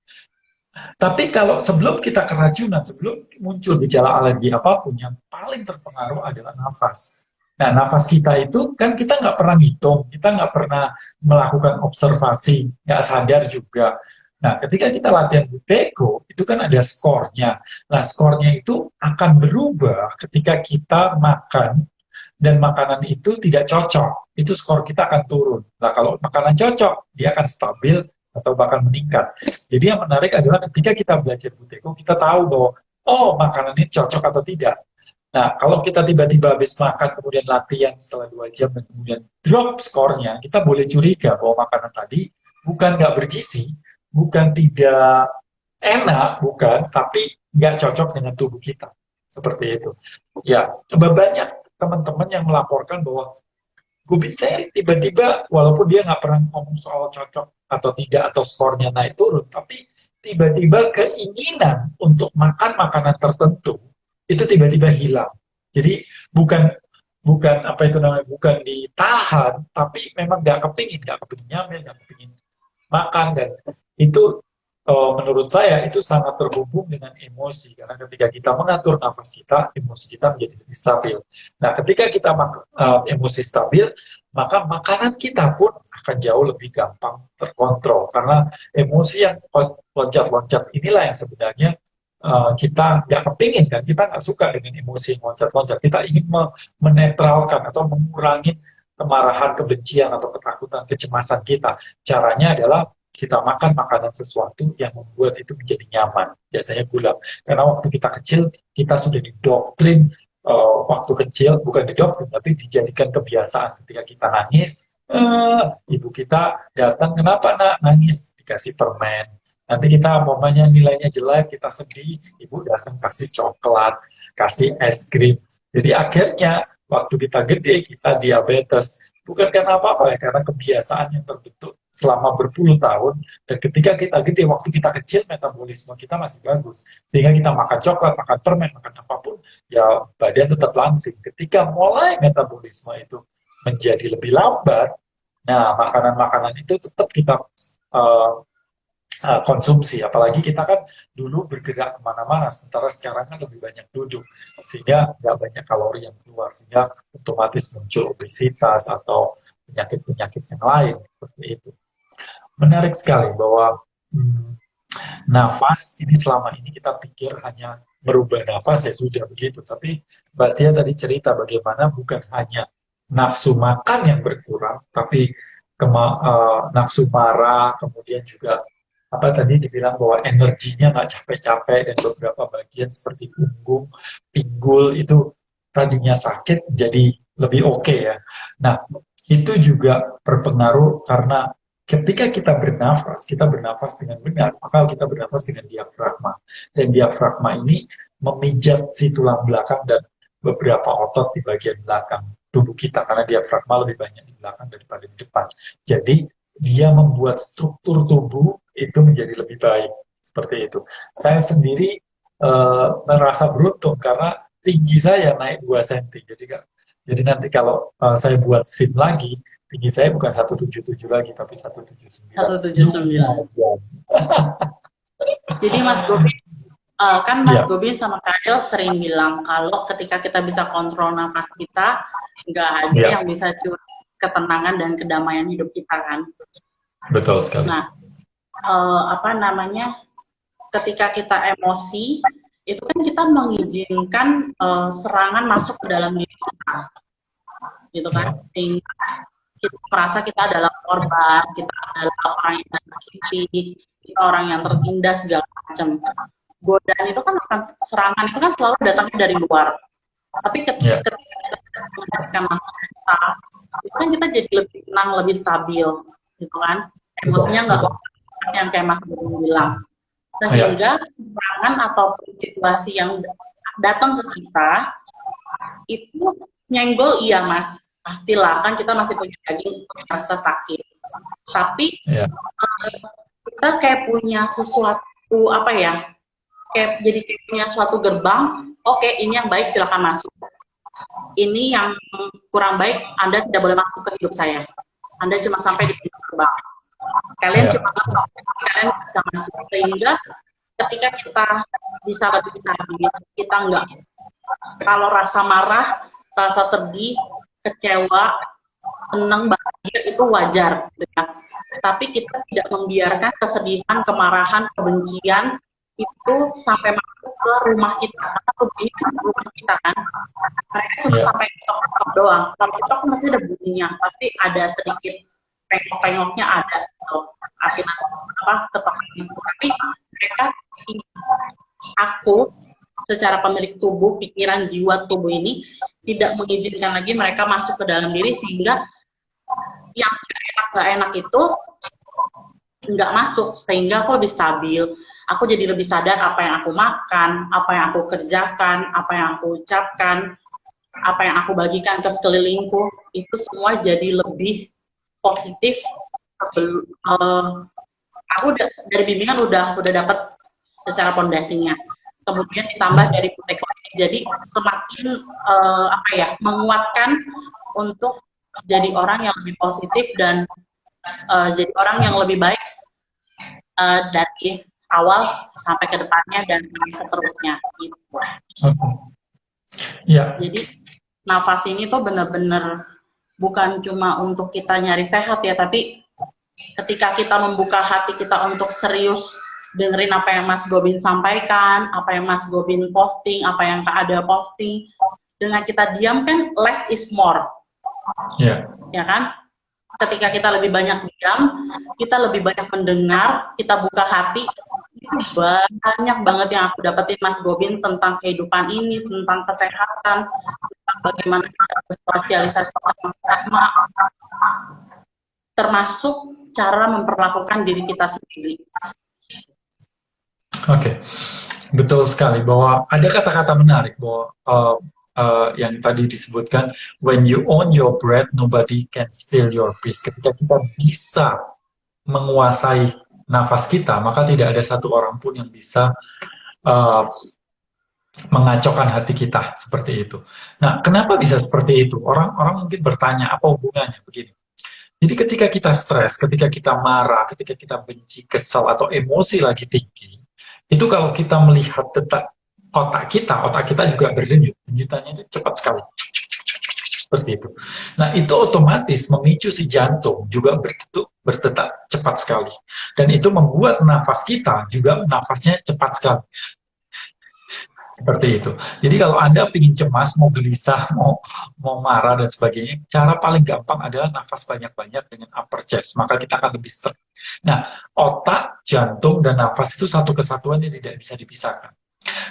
Tapi kalau sebelum kita keracunan, sebelum muncul gejala alergi apapun, yang paling terpengaruh adalah nafas. Nah, nafas kita itu kan kita nggak pernah ngitung, kita nggak pernah melakukan observasi, nggak sadar juga. Nah, ketika kita latihan Buteyko, itu kan ada skornya. Nah, skornya itu akan berubah ketika kita makan dan makanan itu tidak cocok. Itu skor kita akan turun. Nah, kalau makanan cocok, dia akan stabil atau bahkan meningkat. Jadi yang menarik adalah ketika kita belajar Buteyko, kita tahu bahwa, oh, makanan ini cocok atau tidak. Nah, kalau kita tiba-tiba habis makan, kemudian latihan setelah 2 jam, dan kemudian drop skornya, kita boleh curiga bahwa makanan tadi bukan nggak bergizi, bukan tidak enak, bukan, tapi nggak cocok dengan tubuh kita. Seperti itu. Ya, banyak teman-teman yang melaporkan bahwa gubin saya tiba-tiba, walaupun dia nggak pernah ngomong soal cocok atau tidak, atau skornya naik turun, tapi tiba-tiba keinginan untuk makan makanan tertentu itu tiba-tiba hilang. Jadi bukan bukan apa itu namanya, bukan ditahan, tapi memang nggak kepingin nyamil, nggak kepingin makan. Dan itu menurut saya itu sangat terhubung dengan emosi, karena ketika kita mengatur nafas kita, emosi kita menjadi lebih stabil. Nah, ketika kita emosi stabil, maka makanan kita pun akan jauh lebih gampang terkontrol, karena emosi yang loncat-loncat inilah yang sebenarnya kita nggak kepingin, kan, kita nggak suka dengan emosi yang loncat-loncat, kita ingin menetralkan atau mengurangi kemarahan, kebencian, atau ketakutan, kecemasan kita. Caranya adalah kita makan makanan sesuatu yang membuat itu menjadi nyaman. Biasanya gula. Karena waktu kita kecil, kita sudah didoktrin waktu kecil, bukan didoktrin, tapi dijadikan kebiasaan. Ketika kita nangis, ibu kita datang, kenapa nak nangis? Dikasih permen. Nanti kita mamanya nilainya jelek, kita sedih, ibu datang kasih coklat, kasih es krim. Jadi akhirnya waktu kita gede, kita diabetes. Bukan karena apa-apa ya, karena kebiasaan yang terbentuk selama berpuluh tahun. Dan ketika kita gede, waktu kita kecil, metabolisme kita masih bagus. Sehingga kita makan coklat, makan permen, makan apapun, ya badan tetap langsing. Ketika mulai metabolisme itu menjadi lebih lambat, nah makanan-makanan itu tetap kita uh, konsumsi. Apalagi kita kan dulu bergerak kemana-mana, sementara sekarang kan lebih banyak duduk, sehingga nggak banyak kalori yang keluar, sehingga otomatis muncul obesitas atau penyakit-penyakit yang lain, seperti itu. Menarik sekali bahwa nafas ini selama ini kita pikir hanya merubah nafas ya sudah begitu, tapi Mbak Tia tadi cerita bagaimana bukan hanya nafsu makan yang berkurang, tapi nafsu marah, kemudian juga apa tadi dibilang bahwa energinya nggak capek-capek, dan beberapa bagian seperti punggung, pinggul itu tadinya sakit jadi lebih oke ya. Nah, itu juga berpengaruh karena ketika kita bernafas dengan benar, maka kita bernafas dengan diafragma. Dan diafragma ini memijat si tulang belakang dan beberapa otot di bagian belakang tubuh kita, karena diafragma lebih banyak di belakang daripada di depan. Jadi dia membuat struktur tubuh itu menjadi lebih baik. Seperti itu. Saya sendiri merasa beruntung karena tinggi saya naik 2 cm. Jadi nanti kalau saya buat SIM lagi, tinggi saya bukan 177 lagi, tapi 179. 179. Jadi Mas Gobi, kan Mas Gobi sama Kak sering bilang kalau ketika kita bisa kontrol nafas kita, nggak ada yang bisa curi ketenangan dan kedamaian hidup kita kan. Betul sekali. Nah, ketika kita emosi, itu kan kita mengizinkan serangan masuk ke dalam diri kita, gitu kan? Sehingga kita merasa kita adalah korban, kita adalah orang yang tersakiti, kita orang yang tertindas segala macam. Godaan itu kan serangan itu kan selalu datangnya dari luar. Tapi ketika kita mengendalikan nafas kita, itu kan kita jadi lebih tenang, lebih stabil, gitu kan? Emosinya nggak yang kayak Mas Gobi bilang. Sehingga serangan atau situasi yang datang ke kita itu nyenggol, iya Mas, pastilah kan kita masih punya daging, merasa sakit. Tapi kita kayak punya sesuatu apa ya? Jadi kayak punya suatu gerbang. Oke, ini yang baik silakan masuk. Ini yang kurang baik, Anda tidak boleh masuk ke hidup saya. Anda cuma sampai di pintu gerbang. Kalian cuma kalian bisa masuk. Sehingga ketika kita bisa lebih stabil, kita enggak, kalau rasa marah, rasa sedih, kecewa, senang, bahagia itu wajar gitu ya. tapi kita tidak membiarkan kesedihan, kemarahan, kebencian itu sampai masuk ke rumah kita. Karena tubuh ini kan rumah kita kan. Mereka cuma Ya. sampai ketok-ketok doang. Kalau ketok kan masih ada bunyinya, pasti ada sedikit pengok-pengoknya ada gitu. Akibat apa ketok itu. Tapi mereka, aku secara pemilik tubuh, pikiran, jiwa tubuh ini tidak mengizinkan lagi mereka masuk ke dalam diri, sehingga yang nggak enak itu nggak masuk, sehingga aku lebih stabil. Aku jadi lebih sadar apa yang aku makan, apa yang aku kerjakan, apa yang aku ucapkan, apa yang aku bagikan ke sekelilingku, itu semua jadi lebih positif. Aku dari bimbingan udah dapat secara pondasinya. Kemudian ditambah dari Buteyko ini, jadi semakin menguatkan untuk jadi orang yang lebih positif dan jadi orang yang lebih baik dari awal sampai ke depannya dan seterusnya gitu. Ya. Jadi nafas ini tuh benar-benar bukan cuma untuk kita nyari sehat ya, tapi ketika kita membuka hati kita untuk serius dengerin apa yang Mas Gobin sampaikan, apa yang Mas Gobin posting, apa yang Kak Ada posting, dengan kita diam kan less is more. Ya kan? Ketika kita lebih banyak diam, kita lebih banyak mendengar, kita buka hati, itu banyak banget yang aku dapetin Mas Gobin tentang kehidupan ini, tentang kesehatan, tentang bagaimana kita bersosialisasi sama, termasuk cara memperlakukan diri kita sendiri. Oke, betul sekali bahwa ada kata-kata menarik bahwa yang tadi disebutkan, when you own your breath, nobody can steal your peace. Ketika kita bisa menguasai nafas kita, maka tidak ada satu orang pun yang bisa mengacaukan hati kita seperti itu. Nah, kenapa bisa seperti itu? Orang mungkin bertanya, apa hubungannya? Begini. Jadi ketika kita stres, ketika kita marah, ketika kita benci, kesal, atau emosi lagi tinggi, itu kalau kita melihat otak kita juga berdenyut. Denyutannya itu cepat sekali. Seperti itu. Nah, itu otomatis memicu si jantung juga berdetak cepat sekali. Dan itu membuat nafas kita juga nafasnya cepat sekali. Seperti itu. Jadi kalau Anda ingin cemas, mau gelisah, mau marah dan sebagainya, cara paling gampang adalah nafas banyak-banyak dengan upper chest. Maka kita akan lebih stress. Nah, otak, jantung, dan nafas itu satu kesatuan yang tidak bisa dipisahkan.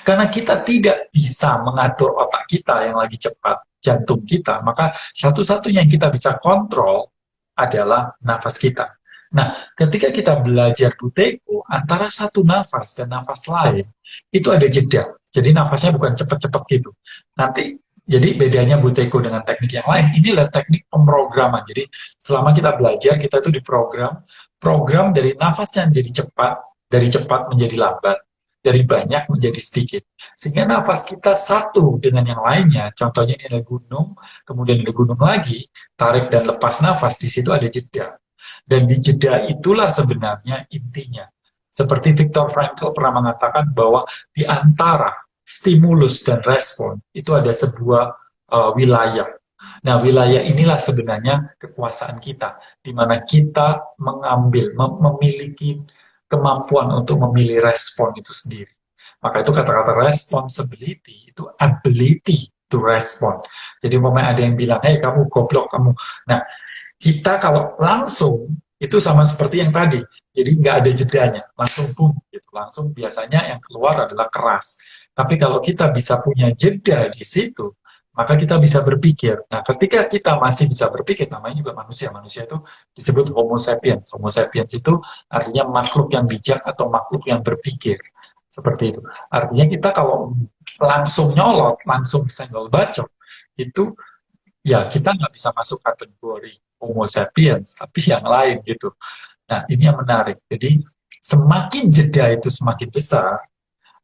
Karena kita tidak bisa mengatur otak kita yang lagi cepat, jantung kita, maka satu-satunya yang kita bisa kontrol adalah nafas kita. Nah, ketika kita belajar Buteyko, antara satu nafas dan nafas lain, itu ada jeda. Jadi nafasnya bukan cepat-cepat gitu. Nanti, jadi bedanya Buteyko dengan teknik yang lain, inilah teknik pemrograman. Jadi selama kita belajar, kita itu diprogram, program dari nafasnya menjadi cepat, dari cepat menjadi lambat, dari banyak menjadi sedikit. Sehingga nafas kita satu dengan yang lainnya, contohnya ini ada gunung, kemudian ada gunung lagi, tarik dan lepas nafas, di situ ada jeda. Dan di jeda itulah sebenarnya intinya. Seperti Viktor Frankl pernah mengatakan bahwa di antara stimulus dan respon itu ada sebuah wilayah. Nah, wilayah inilah sebenarnya kekuasaan kita, di mana kita mengambil, memiliki kemampuan untuk memilih respon itu sendiri. Maka itu kata-kata responsibility, itu ability to respond. Jadi umpamanya ada yang bilang, hey kamu goblok kamu. Nah, kita kalau langsung, itu sama seperti yang tadi. Jadi nggak ada jedanya, langsung boom. Gitu. Langsung biasanya yang keluar adalah keras. Tapi kalau kita bisa punya jeda di situ, maka kita bisa berpikir. Nah, ketika kita masih bisa berpikir, namanya juga manusia. Manusia itu disebut Homo sapiens. Homo sapiens itu artinya makhluk yang bijak atau makhluk yang berpikir. Seperti itu. Artinya kita kalau langsung nyolot, langsung senggol bacok, itu ya kita nggak bisa masuk kategori Homo sapiens, tapi yang lain gitu. Nah, ini yang menarik. Jadi, semakin jeda itu semakin besar,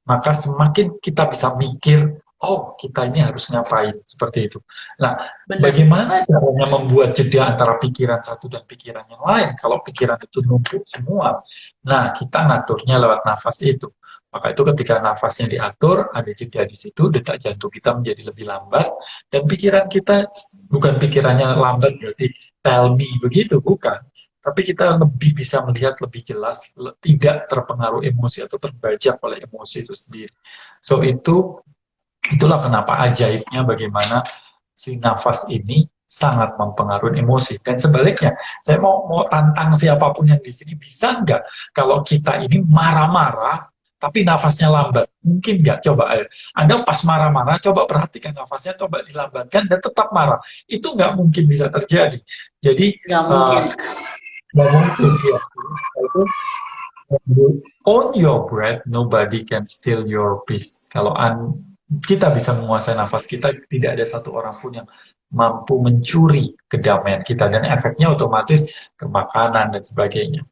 maka semakin kita bisa mikir, oh kita ini harus ngapain, seperti itu. Nah, bagaimana caranya membuat jeda antara pikiran satu dan pikiran yang lain? Kalau pikiran itu numpuk semua, nah kita ngaturnya lewat nafas itu. Maka itu ketika nafasnya diatur, ada jeda di situ, detak jantung kita menjadi lebih lambat, dan pikiran kita bukan pikirannya lambat berarti tell me begitu, bukan. tapi kita lebih bisa melihat lebih jelas, tidak terpengaruh emosi atau terbajak oleh emosi itu sendiri. So itulah kenapa ajaibnya bagaimana si nafas ini sangat mempengaruhi emosi. Dan sebaliknya, saya mau tantang siapapun yang di sini, bisa nggak kalau kita ini marah-marah, tapi nafasnya lambat? Mungkin nggak? Coba ayo. Anda pas marah-marah, coba perhatikan nafasnya, coba dilambatkan dan tetap marah. Itu nggak mungkin bisa terjadi. Jadi, Nggak mungkin. nggak mungkin. Ya. Itu you own your breath, nobody can steal your peace. Kalau kita bisa menguasai nafas kita, tidak ada satu orang pun yang mampu mencuri kedamaian kita, dan efeknya otomatis ke makanan dan sebagainya.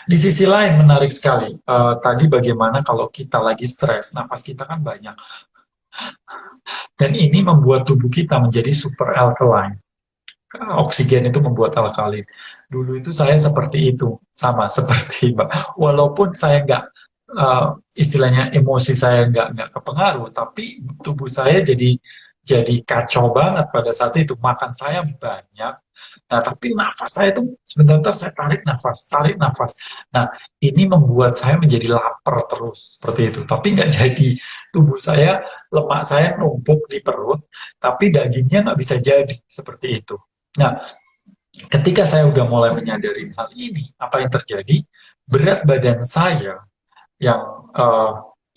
Di sisi lain menarik sekali, tadi bagaimana kalau kita lagi stres, nafas kita kan banyak, dan ini membuat tubuh kita menjadi super alkaline. Oksigen itu membuat alkalin. Dulu itu saya seperti itu, sama seperti Mbak. Walaupun saya nggak, istilahnya emosi saya nggak kepengaruh, tapi tubuh saya jadi kacau banget pada saat itu. Makan saya banyak, nah tapi nafas saya itu sebentar saya tarik nafas, tarik nafas. Nah ini membuat saya menjadi lapar terus seperti itu. Tapi nggak jadi, tubuh saya, lemak saya numpuk di perut, tapi dagingnya nggak bisa jadi seperti itu. Nah, ketika saya udah mulai menyadari hal ini, apa yang terjadi? Berat badan saya yang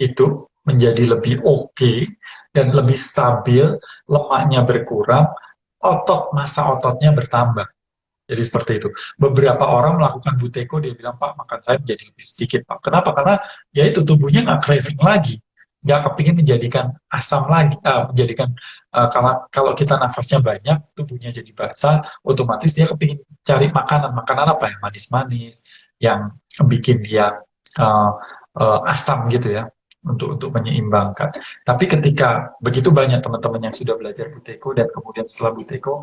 itu menjadi lebih oke dan lebih stabil, lemaknya berkurang, massa ototnya bertambah. Jadi seperti itu. Beberapa orang melakukan buteko, dia bilang, Pak, makan saya menjadi lebih sedikit, Pak. Kenapa? Karena ya itu tubuhnya nggak craving lagi, nggak kepingin menjadikan asam lagi, menjadikan kalau kita nafasnya banyak, tubuhnya jadi basah, otomatis dia kepingin cari makanan, makanan apa yang manis-manis, yang bikin dia uh, asam gitu ya, untuk menyeimbangkan. Tapi ketika begitu banyak teman-teman yang sudah belajar buteko dan kemudian setelah buteko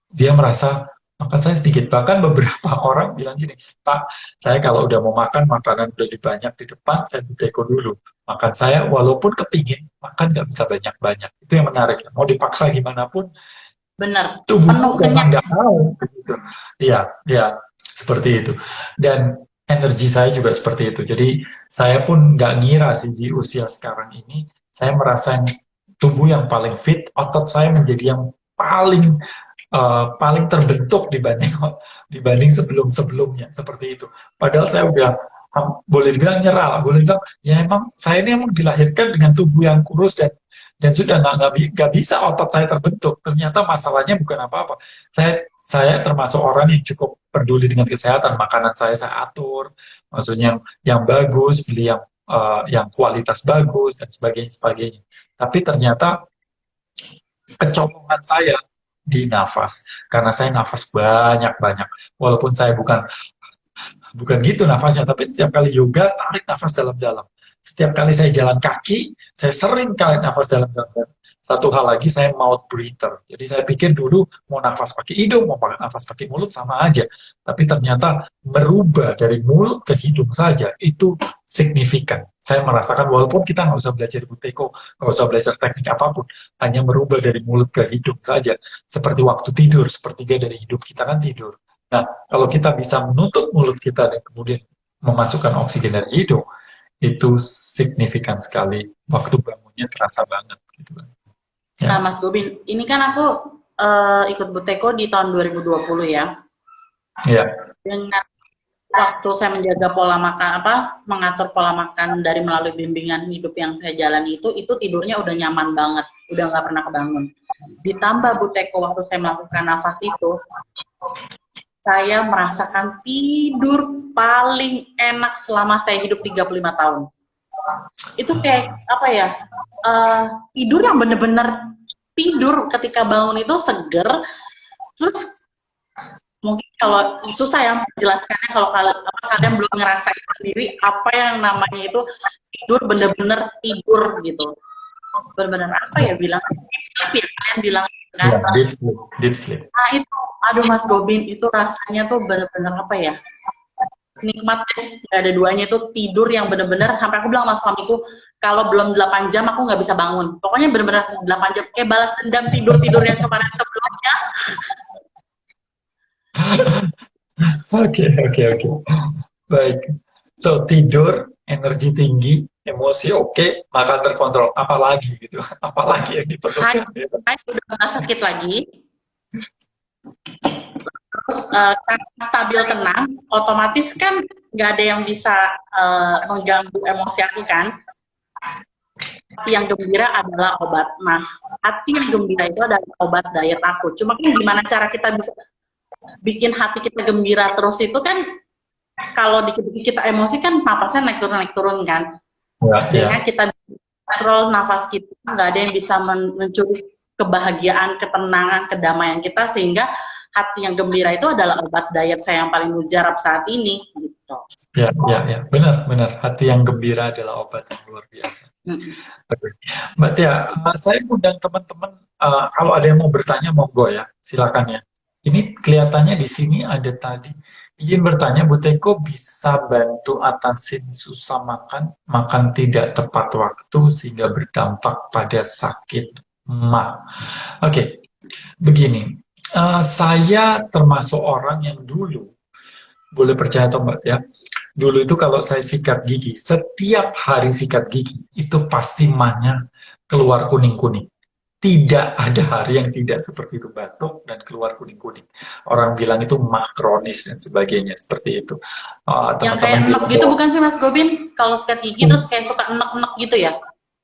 dia merasa makan saya sedikit. Bahkan beberapa orang bilang gini, Pak, saya kalau udah mau makan, makanan udah banyak di depan, saya buteko dulu. Makan saya, walaupun kepingin, makan nggak bisa banyak-banyak. Itu yang menarik. Mau dipaksa gimana pun, Bener. tubuhnya Penuh memang kenyang. nggak mau. Gitu. Iya, iya, seperti itu. Dan energi saya juga seperti itu. Jadi saya pun nggak ngira sih di usia sekarang ini, saya merasa tubuh yang paling fit, otot saya menjadi yang paling terbentuk dibanding dibanding sebelum-sebelumnya seperti itu. Padahal saya udah boleh dibilang nyerah, boleh dibilang ya emang saya ini emang dilahirkan dengan tubuh yang kurus dan sudah nggak bisa otot saya terbentuk. Ternyata masalahnya bukan apa-apa. Saya termasuk orang yang cukup peduli dengan kesehatan. Makanan saya atur, maksudnya yang bagus, beli yang kualitas bagus dan sebagainya sebagainya. Tapi ternyata kecolongan saya di nafas, karena saya nafas banyak-banyak, walaupun saya bukan bukan gitu nafasnya, tapi setiap kali yoga tarik nafas dalam-dalam, setiap kali saya jalan kaki saya sering tarik nafas dalam-dalam. Satu hal lagi, saya mouth breather, jadi saya pikir dulu mau nafas pakai hidung mau nafas pakai mulut sama aja, tapi ternyata merubah dari mulut ke hidung saja itu signifikan. Saya merasakan walaupun kita nggak usah belajar buteko, nggak usah belajar teknik apapun, hanya merubah dari mulut ke hidung saja, seperti waktu tidur, sepertiga dari hidup kita kan tidur. Nah, kalau kita bisa menutup mulut kita dan kemudian memasukkan oksigen dari hidung, itu signifikan sekali. Waktu bangunnya terasa banget. Gitu. Nah, Ya, Mas Gobin, ini kan aku ikut Buteko di tahun 2020 ya. ya, Dengan waktu saya menjaga pola makan, mengatur pola makan dari melalui bimbingan hidup yang saya jalani itu tidurnya udah nyaman banget, udah nggak pernah kebangun. Ditambah Buteko waktu saya melakukan nafas itu, saya merasakan tidur paling enak selama saya hidup 35 tahun. Itu kayak apa ya, tidur yang bener-bener tidur ketika bangun itu seger. Terus mungkin kalau susah ya menjelaskannya kalau kalian belum ngerasain sendiri apa yang namanya itu tidur bener-bener tidur gitu. Bener-bener apa ya bilang, deep sleep ya kalian bilang kan. ya, deep sleep, deep sleep. Nah itu, aduh Mas Gobin, itu rasanya tuh bener-bener apa ya, nikmat deh, nggak ada duanya. Itu tidur yang bener-bener, sampai aku bilang sama suamiku, kalau belum 8 jam aku nggak bisa bangun. Pokoknya bener-bener 8 jam, kayak balas dendam tidur-tidur yang kemarin sebelumnya. Oke, oke, oke. Baik. So, tidur, energi tinggi, emosi oke, makan terkontrol. Apalagi gitu. Apalagi yang Hanya diperlukan gitu. udah nggak sakit lagi, terus karena stabil tenang, otomatis kan nggak ada yang bisa mengganggu emosi aku kan. Hati yang gembira adalah obat. Nah, hati yang gembira itu adalah obat diet aku. Cuma kan gimana cara kita bisa bikin hati kita gembira terus itu kan kalau dikit-dikit kita emosi kan napasnya naik turun kan. Ya, Dengan ya, kita kontrol nafas kita, nggak ada yang bisa mencuri kebahagiaan, ketenangan, kedamaian kita sehingga hati yang gembira itu adalah obat diet saya yang paling mujarab saat ini gitu. ya, ya, ya. Benar, benar. Hati yang gembira adalah obat yang luar biasa. Mm. Oke. Mbak Tia, saya undang teman-teman, kalau ada yang mau bertanya, monggo ya, silakan ya. Ini kelihatannya di sini ada tadi, izin bertanya, Bu Teko bisa bantu atasin susah makan, makan tidak tepat waktu, sehingga berdampak pada sakit ma. Oke, begini, saya termasuk orang yang dulu, boleh percaya atau enggak ya, dulu itu kalau saya sikat gigi, setiap hari sikat gigi, itu pasti mahnya keluar kuning-kuning. Tidak ada hari yang tidak seperti itu, batuk dan keluar kuning-kuning. Orang bilang itu mah kronis dan sebagainya, seperti itu. Yang Teman-teman kayak enek bilang gitu bahwa bukan sih Mas Gobin? Kalau sikat gigi terus kayak suka enek-enek gitu ya?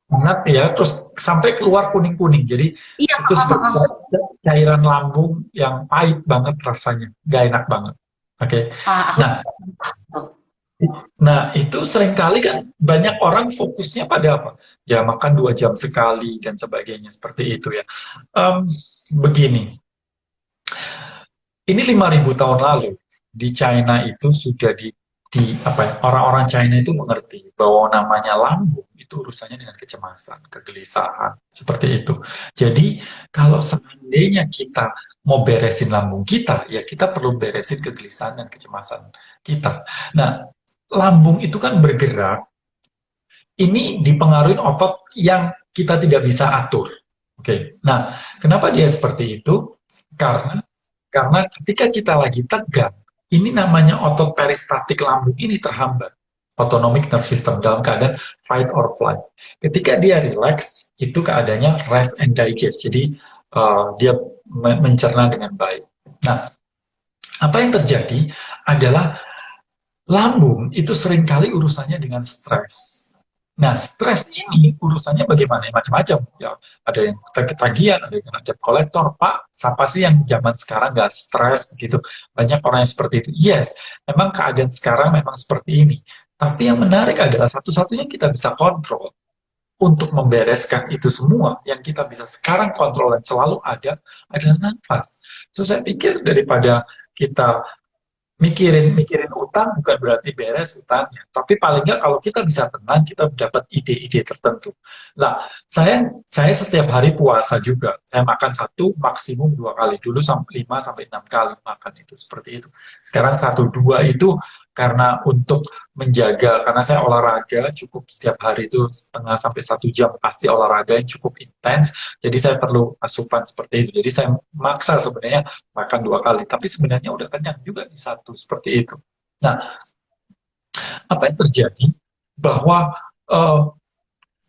hangat ya, terus sampai keluar kuning-kuning. Jadi Iya, itu seperti cairan lambung yang pahit banget rasanya, gak enak banget. Oke, aku nah Nah, itu seringkali kan banyak orang fokusnya pada apa? Ya, makan 2 jam sekali dan sebagainya seperti itu ya. Em, Begini, ini 5.000 tahun lalu di China itu sudah di apa ya? Orang-orang China itu mengerti bahwa namanya lambung itu urusannya dengan kecemasan, kegelisahan, seperti itu. Jadi, kalau seandainya kita mau beresin lambung kita, ya kita perlu beresin kegelisahan dan kecemasan kita. Nah, lambung itu kan bergerak, ini dipengaruhi otot yang kita tidak bisa atur. Oke, nah kenapa dia seperti itu? Karena ketika kita lagi tegang, ini namanya otot peristatik lambung ini terhambat. Autonomic nerve system dalam keadaan fight or flight. Ketika dia relax, itu keadaannya rest and digest. Jadi dia mencerna dengan baik. Nah, apa yang terjadi adalah lambung itu seringkali urusannya dengan stres. Nah, stres ini urusannya bagaimana? Ya, macam-macam. Ya, ada yang ketagihan, ada yang kena debt collector. Pak, siapa sih yang zaman sekarang nggak stres gitu? Banyak orang yang seperti itu. Yes, memang keadaan sekarang memang seperti ini. Tapi yang menarik adalah satu-satunya kita bisa kontrol untuk membereskan itu semua. Yang kita bisa sekarang kontrol dan selalu ada adalah nafas. So, saya pikir daripada kita mikirin mikirin utang bukan berarti beres utangnya, tapi paling nggak kalau kita bisa tenang kita dapat ide-ide tertentu. Lah, saya setiap hari puasa juga, saya makan 1 maksimum 2 kali, dulu sampai 5 sampai 6 kali makan itu seperti itu. Sekarang 1 2 itu karena untuk menjaga, karena saya olahraga cukup setiap hari itu setengah sampai 1 jam pasti olahraga yang cukup intens, jadi saya perlu asupan seperti itu, jadi saya maksa sebenarnya makan 2 kali, tapi sebenarnya udah kenyang juga di satu seperti itu. Nah, apa yang terjadi bahwa uh,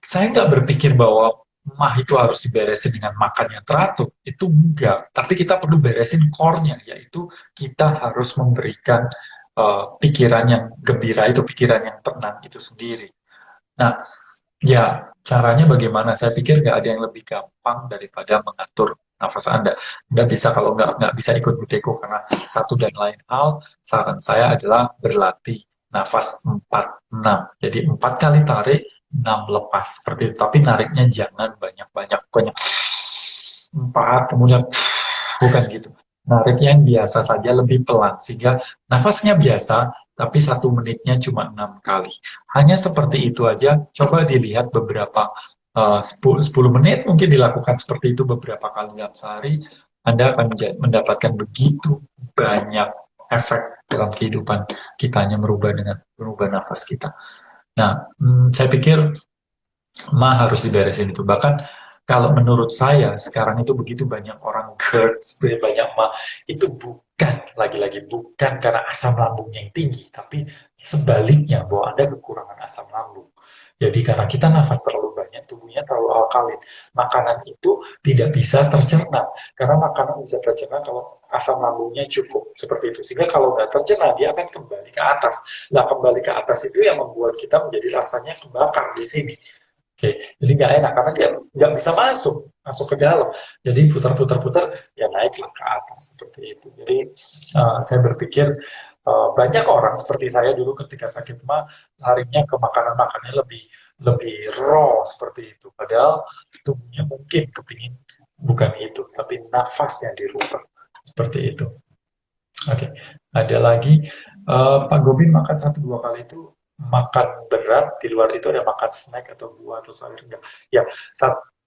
saya nggak berpikir bahwa mah itu harus diberesin dengan makan yang teratur, itu enggak. Tapi kita perlu beresin core-nya, yaitu kita harus memberikan pikiran yang gembira itu, pikiran yang tenang itu sendiri. Nah, ya, caranya bagaimana? Saya pikir nggak ada yang lebih gampang daripada mengatur nafas Anda. Anda bisa, kalau nggak bisa ikut Buteko karena satu dan lain hal, saran saya adalah berlatih nafas 4-6. Jadi 4 kali tarik, 6 lepas. Seperti itu. Tapi nariknya jangan banyak-banyak. Pokoknya 4, kemudian bukan gitu. Narik yang biasa saja, lebih pelan. Sehingga nafasnya biasa, tapi 1 menitnya cuma 6 kali. Hanya seperti itu aja. Coba dilihat beberapa 10 menit mungkin dilakukan seperti itu beberapa kali dalam sehari. Anda akan mendapatkan begitu banyak efek dalam kehidupan kitanya merubah dengan merubah nafas kita. Nah, saya pikir harus diberesin itu. Bahkan kalau menurut saya sekarang itu begitu banyak orang GERD, sebenarnya banyak mah, itu bukan, lagi-lagi bukan karena asam lambungnya yang tinggi, tapi sebaliknya bahwa Anda kekurangan asam lambung. Jadi karena kita nafas terlalu banyak, tubuhnya terlalu alkalin, makanan itu tidak bisa tercerna. Karena makanan bisa tercerna kalau asam lambungnya cukup, seperti itu. Sehingga kalau nggak tercerna, dia akan kembali ke atas. Nah, kembali ke atas itu yang membuat kita menjadi rasanya kebakar di sini. Oke, jadi nggak enak karena dia nggak bisa masuk ke dalam. Jadi putar-putar-putar, ya naiklah ke atas seperti itu. Jadi saya berpikir banyak orang seperti saya dulu ketika sakit mah larinya ke makanan-makannya lebih lebih raw seperti itu. Padahal tubuhnya mungkin kepingin bukan itu, tapi nafas yang dirubah seperti itu. Oke, ada lagi Pak Gobi makan satu dua kali itu makan berat, di luar itu ada makan snack atau buah atau sayur enggak? Ya,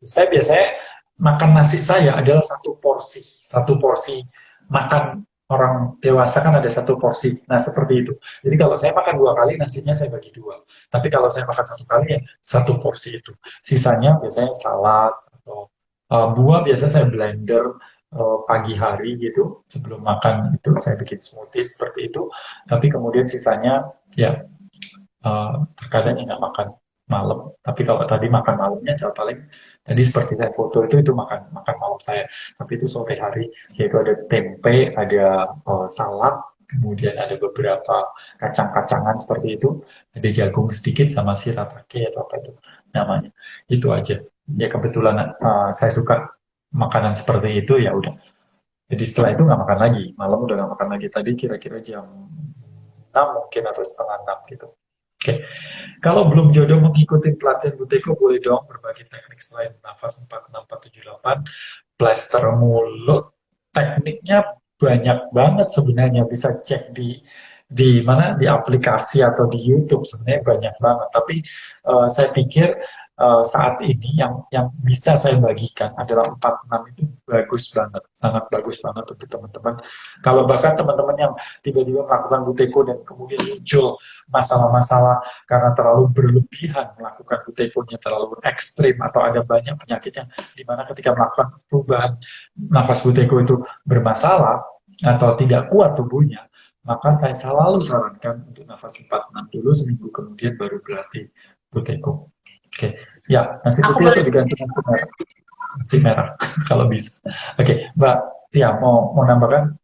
saya biasanya makan nasi saya adalah satu porsi makan orang dewasa kan ada satu porsi. Nah, seperti itu. Jadi kalau saya makan dua kali, nasinya saya bagi dua. Tapi kalau saya makan satu kali, ya satu porsi itu. Sisanya biasanya salad atau buah biasa saya blender pagi hari gitu sebelum makan itu saya bikin smoothie seperti itu tapi kemudian sisanya ya terkadang ya nggak makan malam tapi kalau tadi makan malamnya paling tadi seperti saya foto itu makan makan malam saya tapi itu sore hari yaitu ada tempe ada salad kemudian ada beberapa kacang-kacangan seperti itu ada jagung sedikit sama shirataki atau apa itu namanya itu aja ya kebetulan saya suka makanan seperti itu ya udah. Jadi setelah itu nggak makan lagi, malam udah nggak makan lagi. Tadi kira-kira jam 6 mungkin atau setengah 6 gitu. Oke, kalau belum jodoh mengikuti pelatihan Buteko boleh dong berbagi teknik selain nafas 4648, plaster mulut. Tekniknya banyak banget sebenarnya bisa cek di mana di aplikasi atau di YouTube sebenarnya banyak banget. Tapi saya pikir saat ini yang bisa saya bagikan adalah 46 itu bagus banget, sangat bagus banget untuk teman-teman. Kalau bahkan teman-teman yang tiba-tiba melakukan buteko dan kemudian muncul masalah-masalah karena terlalu berlebihan melakukan butekonya terlalu ekstrim atau ada banyak penyakit yang dimana ketika melakukan perubahan nafas buteko itu bermasalah atau tidak kuat tubuhnya, maka saya selalu sarankan untuk nafas 46 dulu seminggu kemudian baru berlatih buteko. Oke, ya nasi Aku putih boleh atau diganti nasi merah? Nasi merah kalau bisa. Oke, Mbak Tia mau nambahkan?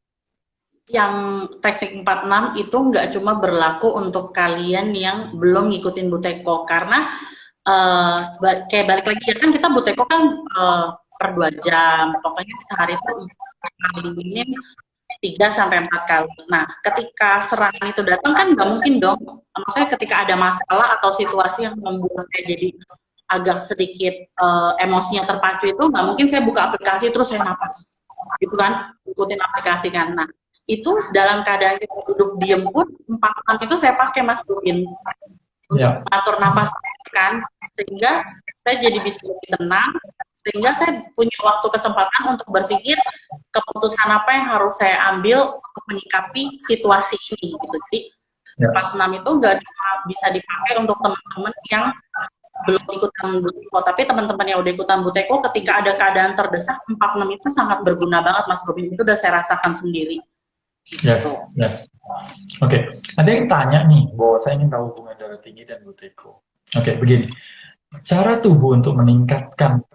yang teknik 46 itu nggak cuma berlaku untuk kalian yang belum ngikutin Buteko karena kayak balik lagi ya kan kita Buteko kan per 2 jam pokoknya sehari itu paling minim 3 sampai 4 kali. Nah, ketika serangan itu datang kan nggak mungkin dong. Maksudnya ketika ada masalah atau situasi yang membuat saya jadi agak sedikit emosinya terpacu itu nggak mungkin saya buka aplikasi terus saya napas gitu kan ikutin aplikasi kan. Nah itu dalam keadaan kita duduk diem pun 4 itu saya pakai Mas Bubin untuk Ya, mengatur nafas kan sehingga saya jadi bisa lebih tenang sehingga saya punya waktu kesempatan untuk berpikir keputusan apa yang harus saya ambil untuk menyikapi situasi ini gitu. Jadi ya. 46 itu nggak cuma bisa dipakai untuk teman-teman yang belum ikutan Buteko, tapi teman-teman yang udah ikutan Buteko ketika ada keadaan terdesak 46 itu sangat berguna banget Mas Robin, itu udah saya rasakan sendiri. Yes, Gitu. yes. Oke, ada yang tanya nih, bahwa saya ingin tahu hubungan darah tinggi dan buteko. Oke, begini. Cara tubuh untuk meningkatkan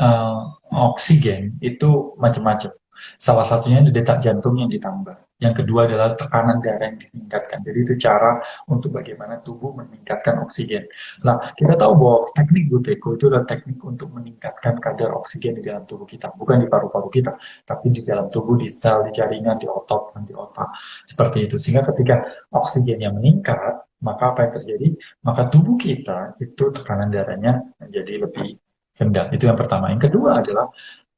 uh, oksigen itu macam-macam. Salah satunya detak jantung yang ditambah. Yang kedua adalah tekanan darah yang ditingkatkan. Jadi itu cara untuk bagaimana tubuh meningkatkan oksigen. Nah, kita tahu bahwa teknik Buteko itu adalah teknik untuk meningkatkan kadar oksigen di dalam tubuh kita. Bukan di paru-paru kita, tapi di dalam tubuh, di sel, di jaringan, di otot, dan di otak. Seperti itu. Sehingga ketika oksigennya meningkat, maka apa yang terjadi? Maka tubuh kita itu tekanan darahnya menjadi lebih rendah. Itu yang pertama. Yang kedua adalah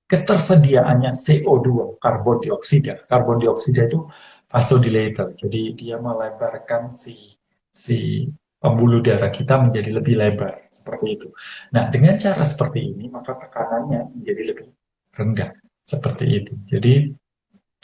ketersediaannya CO2, karbon dioksida. Karbon dioksida itu vasodilator. Jadi dia melebarkan si pembuluh darah kita menjadi lebih lebar. Seperti itu. Nah, dengan cara seperti ini, maka tekanannya menjadi lebih rendah. Seperti itu. Jadi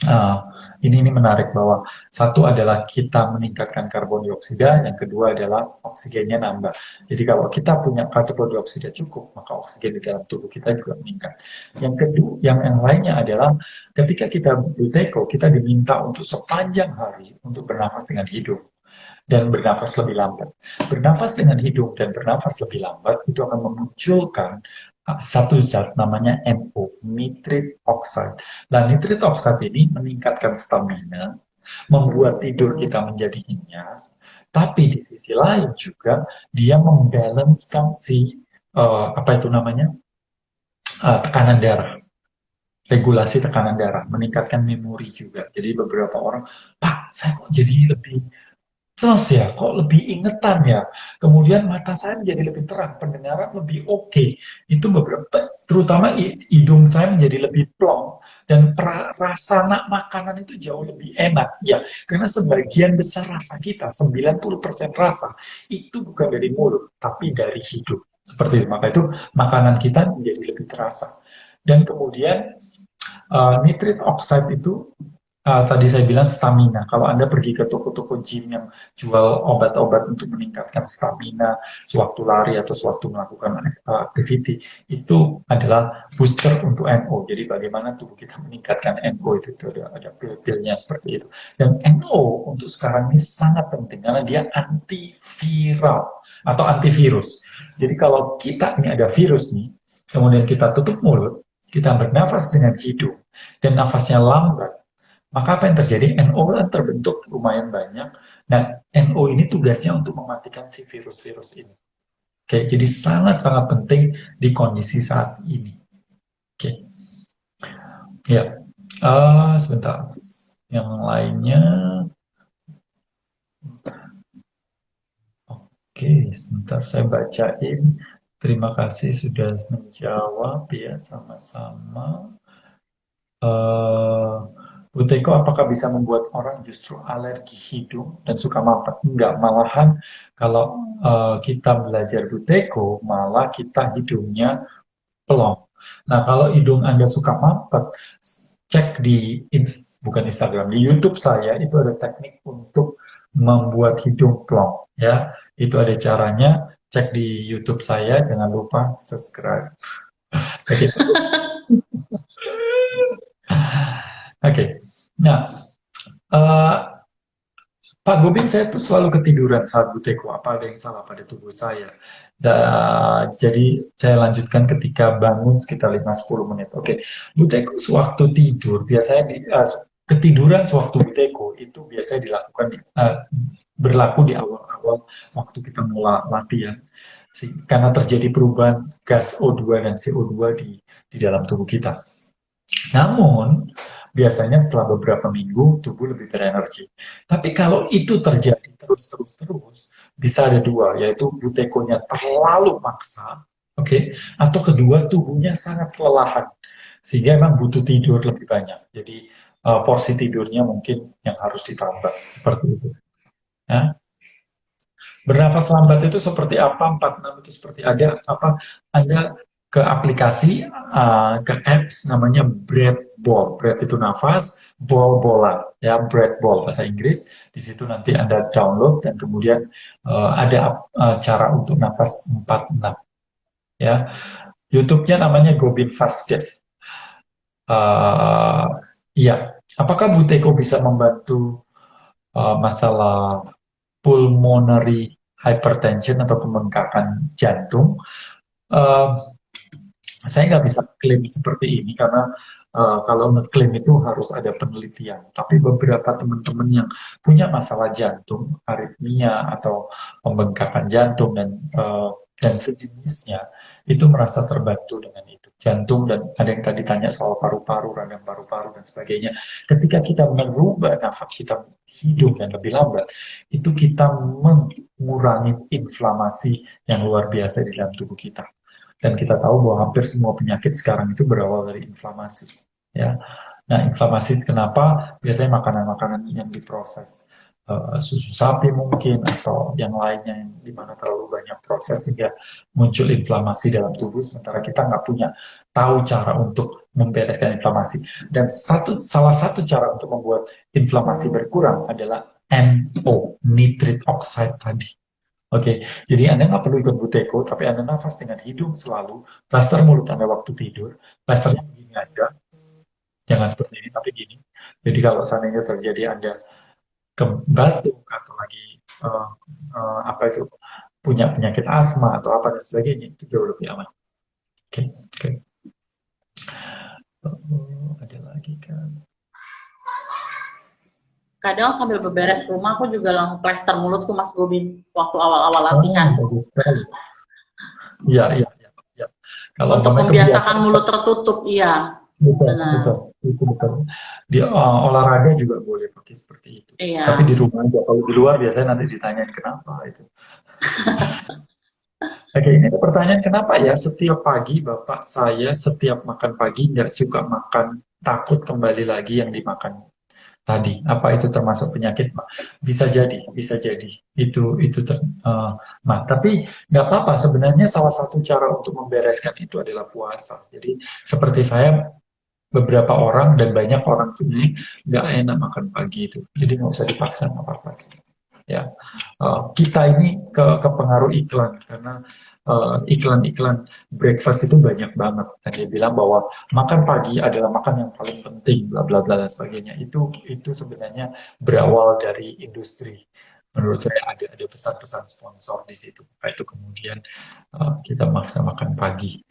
Nah, ini menarik bahwa satu adalah kita meningkatkan karbon dioksida, yang kedua adalah oksigennya nambah. Jadi kalau kita punya karbon dioksida cukup, maka oksigen di dalam tubuh kita juga meningkat. Yang kedua, yang lainnya adalah ketika kita buteko, kita diminta untuk sepanjang hari untuk bernafas dengan hidung dan bernafas lebih lambat. Bernafas dengan hidung dan bernafas lebih lambat itu akan memunculkan satu zat namanya NO, nitric oxide. Nah, nitric oxide ini meningkatkan stamina, membuat tidur kita menjadi nyenyak, tapi di sisi lain juga dia membalancekan si apa itu namanya tekanan darah, regulasi tekanan darah, meningkatkan memori juga. Jadi beberapa orang, Pak, saya kok jadi lebih terus ya, kok lebih ingetan ya. Kemudian mata saya menjadi lebih terang, pendengaran lebih oke. Itu beberapa, terutama hidung saya menjadi lebih plong dan rasa nak makanan itu jauh lebih enak. Ya, karena sebagian besar rasa kita, 90% rasa itu bukan dari mulut, tapi dari hidung. Seperti itu. Maka itu makanan kita menjadi lebih terasa. Dan kemudian nitrit oxide itu tadi saya bilang stamina. Kalau Anda pergi ke toko-toko gym yang jual obat-obat untuk meningkatkan stamina sewaktu lari atau sewaktu melakukan activity, itu adalah booster untuk NO. Jadi bagaimana tubuh kita meningkatkan NO itu ada pil-pilnya seperti itu. Dan NO untuk sekarang ini sangat penting karena dia antiviral atau antivirus. Jadi kalau kita ini ada virus nih, kemudian kita tutup mulut, kita bernafas dengan hidung, dan nafasnya lambat, maka apa yang terjadi? NO kan terbentuk lumayan banyak. Nah, NO ini tugasnya untuk mematikan si virus-virus ini. Oke, jadi sangat-sangat penting di kondisi saat ini. Oke, ya. Sebentar. Yang lainnya, oke, sebentar saya bacain. Terima kasih sudah menjawab ya, sama-sama. eh Bu Teko, apakah bisa membuat orang justru alergi hidung dan suka mampet? Enggak, malahan kalau kita belajar Bu Teko, malah kita hidungnya pelong. Nah, kalau hidung Anda suka mampet, cek di bukan Instagram, di YouTube saya itu ada teknik untuk membuat hidung plong. Ya, itu ada caranya. Cek di YouTube saya, jangan lupa subscribe. Oke. Oke. Nah, eh, Pak Gobin, saya tuh selalu ketiduran saat buteku. Apa ada yang salah pada tubuh saya? Jadi saya lanjutkan ketika bangun sekitar 5-10 menit. Oke, buteku sewaktu tidur, biasanya ketiduran sewaktu buteku itu biasanya dilakukan berlaku di awal-awal waktu kita mulai latihan. Karena terjadi perubahan gas O2 dan CO2 di dalam tubuh kita. Namun, biasanya setelah beberapa minggu, tubuh lebih berenergi. Tapi kalau itu terjadi terus, bisa ada dua, yaitu butekonya terlalu maksa, oke, okay? Atau kedua, tubuhnya sangat kelelahan, sehingga memang butuh tidur lebih banyak. Jadi, porsi tidurnya mungkin yang harus ditambah, seperti itu. Ya. Bernafas lambat itu seperti apa? 46 itu seperti ada apa? Anda ke aplikasi, ke apps namanya Breath Ball. Breath itu nafas, ball bola, ya Breath Ball bahasa Inggris. Di situ nanti Anda download dan kemudian ada cara untuk nafas 46. Ya, YouTube-nya namanya Gobin Fast Dev. Iya, apakah Buteko bisa membantu masalah pulmonary hypertension atau pembengkakan jantung? Uh, saya nggak bisa klaim seperti ini karena kalau ngeklaim itu harus ada penelitian. Tapi beberapa teman-teman yang punya masalah jantung, aritmia atau pembengkakan jantung dan sejenisnya itu merasa terbantu dengan itu. Jantung dan ada yang tadi tanya soal paru-paru, radang paru-paru dan sebagainya. Ketika kita merubah nafas kita hidung dan lebih lambat, itu kita mengurangi inflamasi yang luar biasa di dalam tubuh kita. Dan kita tahu bahwa hampir semua penyakit sekarang itu berawal dari inflamasi. Ya, nah inflamasi kenapa? Biasanya makanan-makanan yang diproses. susu sapi mungkin atau yang lainnya yang dimana terlalu banyak proses sehingga muncul inflamasi dalam tubuh sementara kita nggak punya tahu cara untuk membereskan inflamasi dan salah satu cara untuk membuat inflamasi berkurang adalah NO, nitric oxide tadi. Oke, jadi Anda nggak perlu ikut buteko, tapi Anda nafas dengan hidung selalu, plaster mulut Anda waktu tidur, plasternya begini aja, jangan seperti ini, tapi gini. Jadi kalau seandainya terjadi Anda ke batuk atau lagi eh, apa itu punya penyakit asma atau apa dan sebagainya itu jauh lebih aman. Oke, oke. Ada lagi kan? Kadang sambil beberes rumah aku juga langsung plester mulutku Mas Gobin waktu awal-awal Oh, latihan. bagus sekali. Iya, iya, iya, iya. Kalau Untuk umpamanya membiasakan kebiasaan, mulut tertutup, iya. betul, betul, Benar. itu betul. Di olahraga juga boleh pakai seperti itu. Tapi Iya. di rumah aja. Kalau di luar biasanya nanti ditanyain kenapa itu. Oke, ini ada pertanyaan kenapa ya setiap pagi bapak saya setiap makan pagi nggak suka makan takut kembali lagi yang dimakan tadi. Apa itu termasuk penyakit, Pak? Bisa jadi, bisa jadi. Itu tapi nggak apa-apa. Sebenarnya salah satu cara untuk membereskan itu adalah puasa. Jadi seperti saya beberapa orang dan banyak orang sini nggak enak makan pagi itu. Jadi nggak usah dipaksa nggak apa-apa sih. Ya, kita ini kepengaruh iklan karena iklan-iklan breakfast itu banyak banget. Dan dia bilang bahwa makan pagi adalah makan yang paling penting, bla bla bla dan sebagainya. Itu sebenarnya berawal dari industri. Menurut saya ada pesan-pesan sponsor di situ. Itu kemudian kita maksa makan pagi.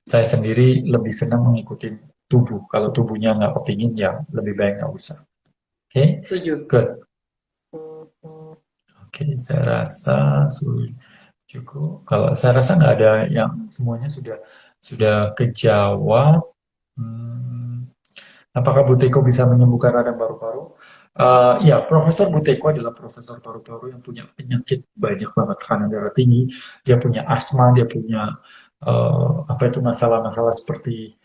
Saya sendiri lebih senang mengikuti tubuh. Kalau tubuhnya nggak kepingin ya lebih baik nggak usah. Oke, okay? Setuju. Good. Oke, saya rasa cukup. Kalau saya rasa nggak ada yang semuanya sudah kejawab. Hmm, apakah Buteko bisa menyembuhkan radang paru-paru? Ya, Profesor Buteko adalah profesor paru-paru yang punya penyakit banyak banget tekanan darah tinggi. Dia punya asma, dia punya apa itu masalah-masalah seperti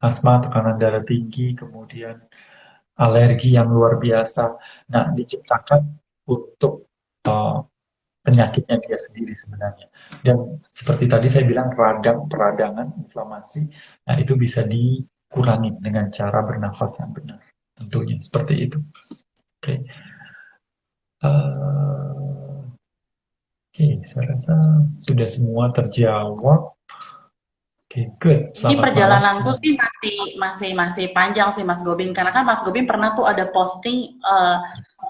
asma, tekanan darah tinggi, kemudian alergi yang luar biasa. Nah, diciptakan untuk uh, penyakitnya dia sendiri sebenarnya. Dan seperti tadi saya bilang peradangan, inflamasi, nah itu bisa dikurangi dengan cara bernafas yang benar. Tentunya seperti itu. Oke, okay. Oke, saya rasa sudah semua terjawab. Oke, good. Ini Selamat malam. perjalananku sih masih panjang sih Mas Gobin karena kan Mas Gobin pernah tuh ada posting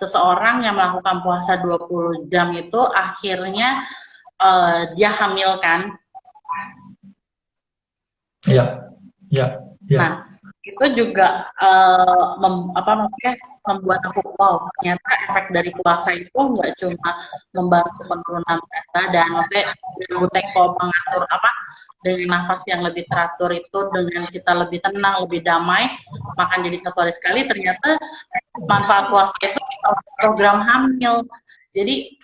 seseorang yang melakukan puasa 20 jam itu akhirnya dia hamil kan. Ya, ya, ya. Nah, itu juga membuat aku wow ternyata efek dari puasa itu nggak cuma membantu penurunan berat badan, maksudnya dengan Buteko mengatur dengan nafas yang lebih teratur itu dengan kita lebih tenang, lebih damai, makan jadi satu hari sekali ternyata manfaat puasa itu program hamil. Jadi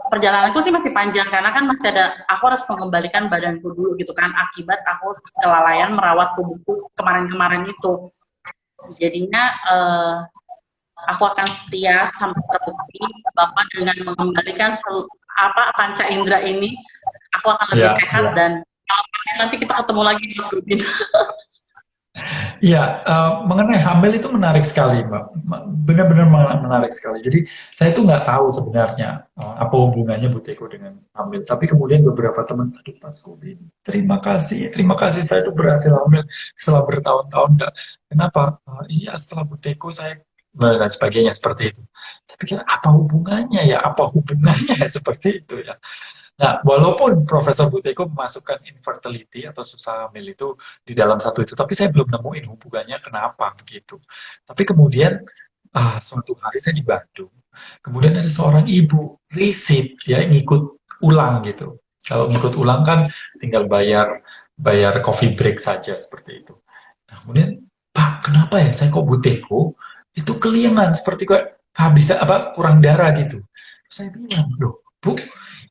perjalananku sih masih panjang karena kan masih ada aku harus mengembalikan badanku dulu gitu kan akibat aku kelalaian merawat tubuhku kemarin-kemarin itu. Jadinya aku akan setia sampai terbukti Bapak dengan mengembalikan panca indera ini aku akan lebih sehat dan nanti kita ketemu lagi Mas Rubin. Iya, mengenai hamil itu menarik sekali, Mbak. Benar-benar menarik sekali. Jadi saya tuh nggak tahu sebenarnya apa hubungannya Buteko dengan hamil. Tapi kemudian beberapa teman, aduh Mas Kubin, terima kasih saya tuh berhasil hamil setelah bertahun-tahun. Kenapa? Iya, setelah Buteko saya dan sebagainya seperti itu. Tapi kira apa hubungannya ya? Apa hubungannya ya seperti itu ya? Nah, walaupun Profesor Buteko memasukkan infertility atau susah hamil itu di dalam satu itu, tapi saya belum nemuin hubungannya kenapa begitu. Tapi kemudian suatu hari saya di Bandung, kemudian ada seorang ibu riset ya ngikut ulang gitu. Kalau ngikut ulang kan tinggal bayar bayar coffee break saja seperti itu. Nah, kemudian Pak, kenapa ya saya kok Buteko itu kelingan seperti kayak kehabisan apa kurang darah gitu. Terus saya bilang, "Loh, Bu,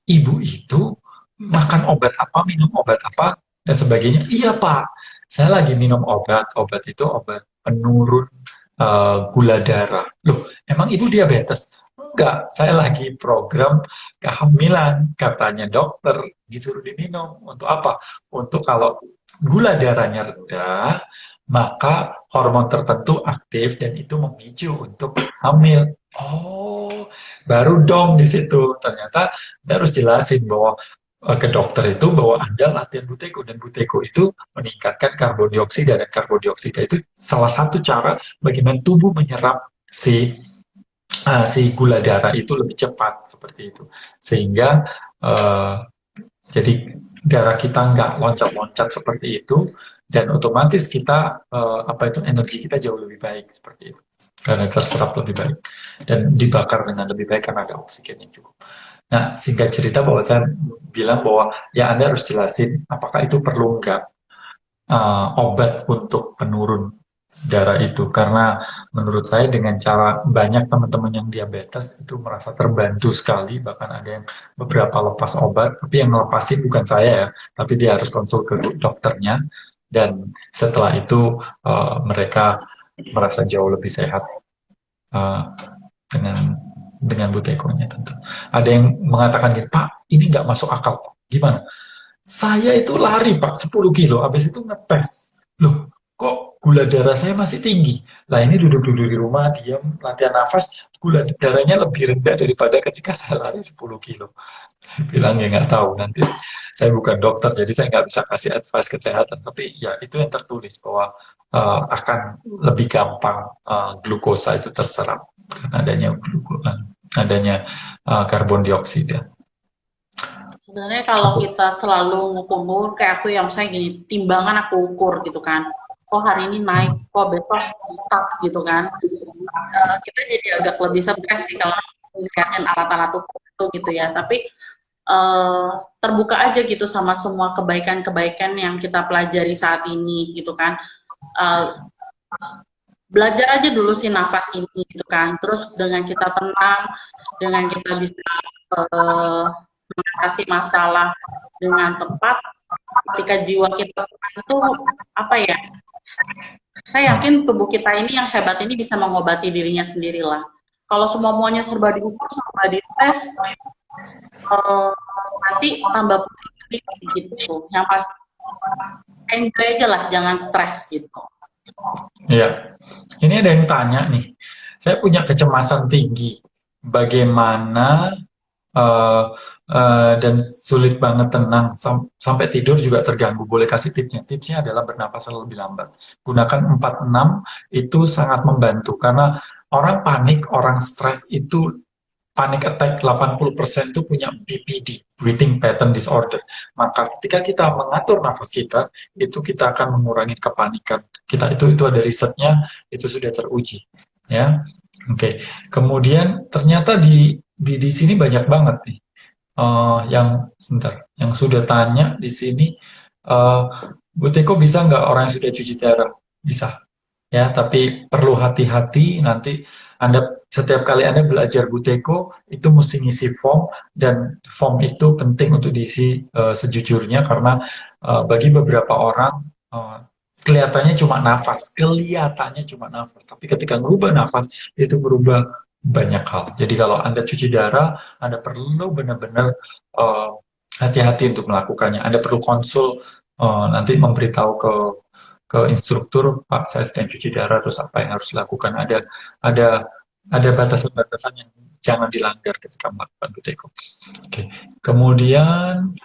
ibu itu makan obat apa, minum obat apa, dan sebagainya." Iya Pak, saya lagi minum obat. Obat itu obat penurun gula darah. Loh, emang ibu diabetes? Enggak, saya lagi program kehamilan, katanya dokter, disuruh diminum. Untuk apa? Untuk kalau gula darahnya rendah, maka hormon tertentu aktif dan itu memicu untuk hamil. Oh, baru dong di situ. Ternyata Anda harus jelasin bahwa ke dokter itu bahwa Anda latihan buteko dan buteko itu meningkatkan karbon dioksida dan karbon dioksida itu salah satu cara bagaimana tubuh menyerap si gula darah itu lebih cepat seperti itu sehingga uh, jadi darah kita nggak loncat-loncat seperti itu dan otomatis kita apa itu energi kita jauh lebih baik seperti itu karena terserap lebih baik dan dibakar dengan lebih baik karena ada oksigen yang cukup. Nah, singkat cerita bahwa saya bilang bahwa ya Anda harus jelasin apakah itu perlu nggak obat untuk penurun darah itu karena menurut saya dengan cara banyak teman-teman yang diabetes itu merasa terbantu sekali bahkan ada yang beberapa lepas obat tapi yang ngelepasin bukan saya ya tapi dia harus konsul ke dokternya dan setelah itu mereka merasa jauh lebih sehat uh, dengan butekonya tentu. Ada yang mengatakan gitu, Pak, ini nggak masuk akal, Pak. Gimana? Saya itu lari Pak 10 kilo, habis itu ngetes. Loh, kok gula darah saya masih tinggi? Lah ini duduk-duduk di rumah, diam, latihan nafas, gula darahnya lebih rendah daripada ketika saya lari 10 kilo. Bilang ya nggak tahu, nanti saya bukan dokter, jadi saya nggak bisa kasih advice kesehatan. Tapi ya itu yang tertulis bahwa akan lebih gampang glukosa itu terserap karena adanya karbon dioksida. Sebenarnya kalau kita selalu ngukur, kayak aku yang misalnya gini, timbangan aku ukur gitu kan. Oh hari ini naik, kok besok stuck gitu kan. Kita jadi agak lebih stres sih kalau ngeliatin alat-alat ukur itu gitu ya. Tapi terbuka aja gitu sama semua kebaikan-kebaikan yang kita pelajari saat ini gitu kan. Belajar aja dulu sih nafas ini gitu kan. Terus dengan kita tenang, dengan kita bisa mengatasi masalah dengan tepat, ketika jiwa kita itu apa ya? Saya yakin tubuh kita ini yang hebat ini bisa mengobati dirinya sendirilah. Kalau semua muanya serba diukur, serba dites, nanti tambah pusing gitu. Yang pasti enjoy aja lah, jangan stres gitu. Iya, ini ada yang tanya nih. Saya punya kecemasan tinggi. Bagaimana dan sulit banget tenang sampai tidur juga terganggu. Boleh kasih tipsnya? Tipsnya adalah bernapas lebih lambat. Gunakan 4-6 itu sangat membantu karena orang panik, orang stres itu panic attack 80% itu punya BPD, breathing pattern disorder. Maka ketika kita mengatur nafas kita, itu kita akan mengurangi kepanikan. Kita itu ada risetnya, itu sudah teruji, ya. Oke. Kemudian ternyata di sini banyak banget nih yang sudah tanya di sini, Bu Teko bisa nggak orang yang sudah cuci darah? Bisa, ya. Tapi perlu hati-hati nanti setiap kali Anda belajar Buteko itu mesti ngisi form dan form itu penting untuk diisi sejujurnya karena bagi beberapa orang kelihatannya cuma nafas, tapi ketika merubah nafas itu merubah banyak hal. Jadi kalau Anda cuci darah, Anda perlu benar-benar hati-hati untuk melakukannya. Anda perlu konsul nanti memberitahu ke instruktur, Pak, saya sedang cuci darah, terus apa yang harus dilakukan? Ada ada batasan-batasan yang jangan dilanggar ketika melakukan buteko. Oke. Kemudian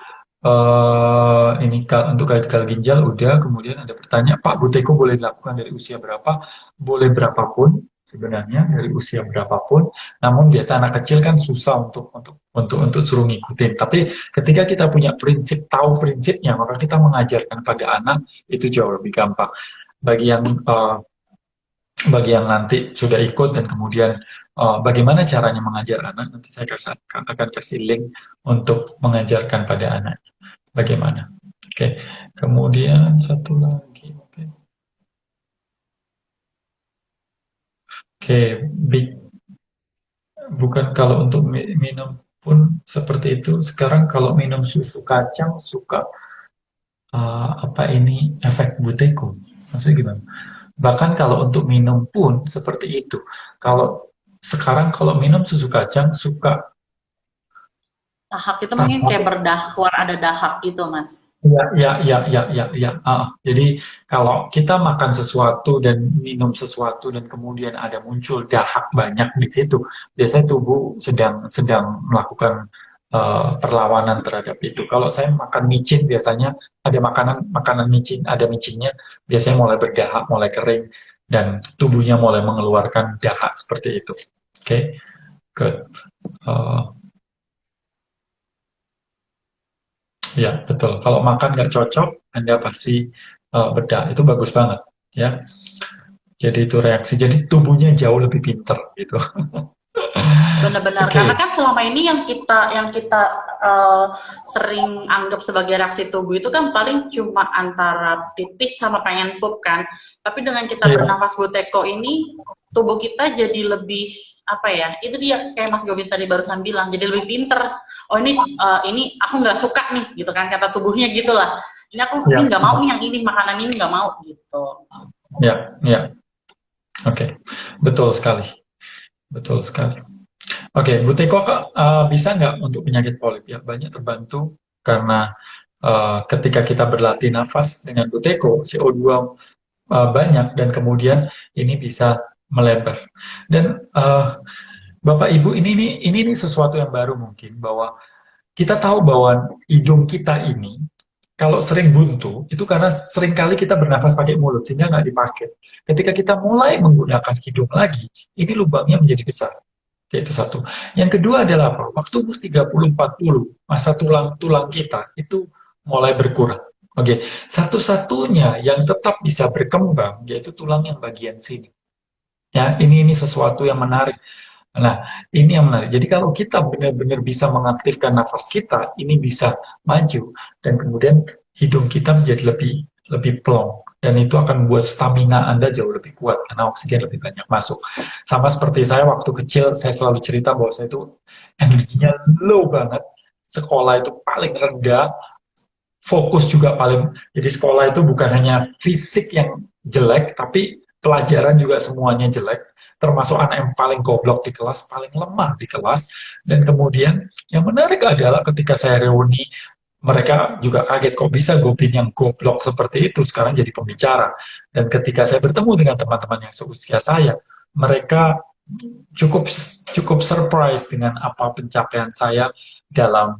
ini untuk gagal ginjal udah. Kemudian ada pertanyaan, Pak, buteko boleh dilakukan dari usia berapa? Boleh berapapun sebenarnya dari usia berapapun. Namun biasa anak kecil kan susah untuk suruh ngikutin. Tapi ketika kita punya prinsip, tahu prinsipnya, maka kita mengajarkan pada anak itu jauh lebih gampang. Bagi yang nanti sudah ikut dan kemudian bagaimana caranya mengajar anak, nanti saya akan kasih link untuk mengajarkan pada anak. Bagaimana? Oke. Kemudian satu lagi. Oke, bukan kalau untuk minum pun seperti itu. Sekarang kalau minum susu kacang suka apa ini efek buteko? Maksudnya gimana? Bahkan kalau untuk minum pun seperti itu. Kalau sekarang kalau minum susu kacang suka Dahak itu mungkin kayak tambah. keluar ada dahak gitu, Mas. Ya, ya, ya, ya, ya, ya. Jadi kalau kita makan sesuatu dan minum sesuatu dan kemudian ada muncul dahak banyak di situ, biasanya tubuh sedang sedang melakukan perlawanan terhadap itu. Kalau saya makan micin biasanya ada makanan makanan micin, ada micinnya, biasanya mulai berdahak, mulai kering dan tubuhnya mulai mengeluarkan dahak seperti itu. Oke, good. Eh, Ya, betul. Kalau makan nggak cocok, Anda pasti bedah. Itu bagus banget, ya. Jadi itu reaksi. Jadi tubuhnya jauh lebih pinter, gitu. Benar-benar karena Oke, kan selama ini yang kita uh, sering anggap sebagai reaksi tubuh itu kan paling cuma antara pipis sama pengen pup kan. Tapi dengan kita iya, bernafas buteko ini tubuh kita jadi lebih apa ya? Itu dia kayak Mas Gobin tadi barusan bilang jadi lebih pinter. Oh ini aku nggak suka nih gitu kan kata tubuhnya gitulah. Ini iya, nggak mau nih yang ini makanan ini nggak mau gitu. iya, iya. Oke, betul sekali, betul sekali. Oke, Bu Teko, Kak, bisa nggak untuk penyakit polip? Ya, banyak terbantu karena ketika kita berlatih nafas dengan Bu Teko, CO2 banyak dan kemudian ini bisa melebar. Dan Bapak Ibu ini sesuatu yang baru mungkin bahwa kita tahu bahwa hidung kita ini kalau sering buntu itu karena sering kali kita bernafas pakai mulut sehingga nggak dipakai. Ketika kita mulai menggunakan hidung lagi, ini lubangnya menjadi besar. Itu satu. Yang kedua adalah apa? Waktu umur 30-40, masa tulang-tulang kita itu mulai berkurang. Oke, satu-satunya yang tetap bisa berkembang yaitu tulang yang bagian sini. Ya, ini sesuatu yang menarik. Nah, ini yang menarik. Jadi kalau kita benar-benar bisa mengaktifkan nafas kita, ini bisa maju dan kemudian hidung kita menjadi lebih lebih plong dan itu akan membuat stamina Anda jauh lebih kuat karena oksigen lebih banyak masuk. Sama seperti saya waktu kecil, saya selalu cerita bahwa saya itu energinya low banget. Sekolah itu paling rendah, fokus juga paling. Jadi sekolah itu bukan hanya fisik yang jelek, tapi pelajaran juga semuanya jelek. Termasuk anak yang paling goblok di kelas, paling lemah di kelas. Dan kemudian yang menarik adalah ketika saya reuni, mereka juga kaget kok bisa Gopin yang goblok seperti itu sekarang jadi pembicara. Dan ketika saya bertemu dengan teman-teman yang seusia saya, mereka cukup cukup surprise dengan apa pencapaian saya dalam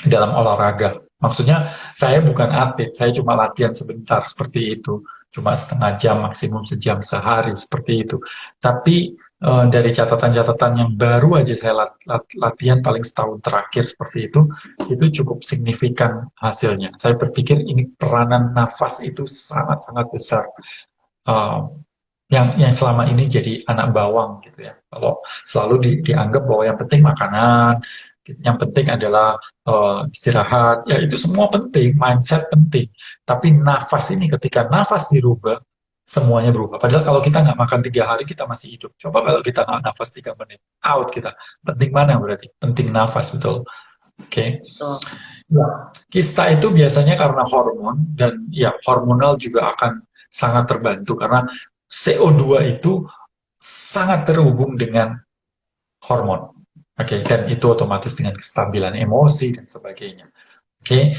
dalam olahraga. Maksudnya saya bukan atlet, saya cuma latihan sebentar seperti itu, cuma setengah jam maksimum sejam sehari seperti itu. Tapi dari catatan-catatan yang baru aja saya latihan paling setahun terakhir seperti itu cukup signifikan hasilnya. Saya berpikir ini peranan nafas itu sangat-sangat besar. Uh, yang selama ini jadi anak bawang gitu ya. Kalau selalu dianggap bahwa yang penting makanan, yang penting adalah istirahat, ya itu semua penting, mindset penting. Tapi nafas ini ketika nafas dirubah, semuanya berubah. Padahal kalau kita nggak makan 3 hari, kita masih hidup. Coba kalau kita nggak nafas 3 menit, out kita. Penting mana berarti? Penting nafas, betul. Oke. Okay. Betul. Ya, kista itu biasanya karena hormon dan ya hormonal juga akan sangat terbantu karena CO2 itu sangat terhubung dengan hormon. Oke, dan itu otomatis dengan kestabilan emosi dan sebagainya. Oke,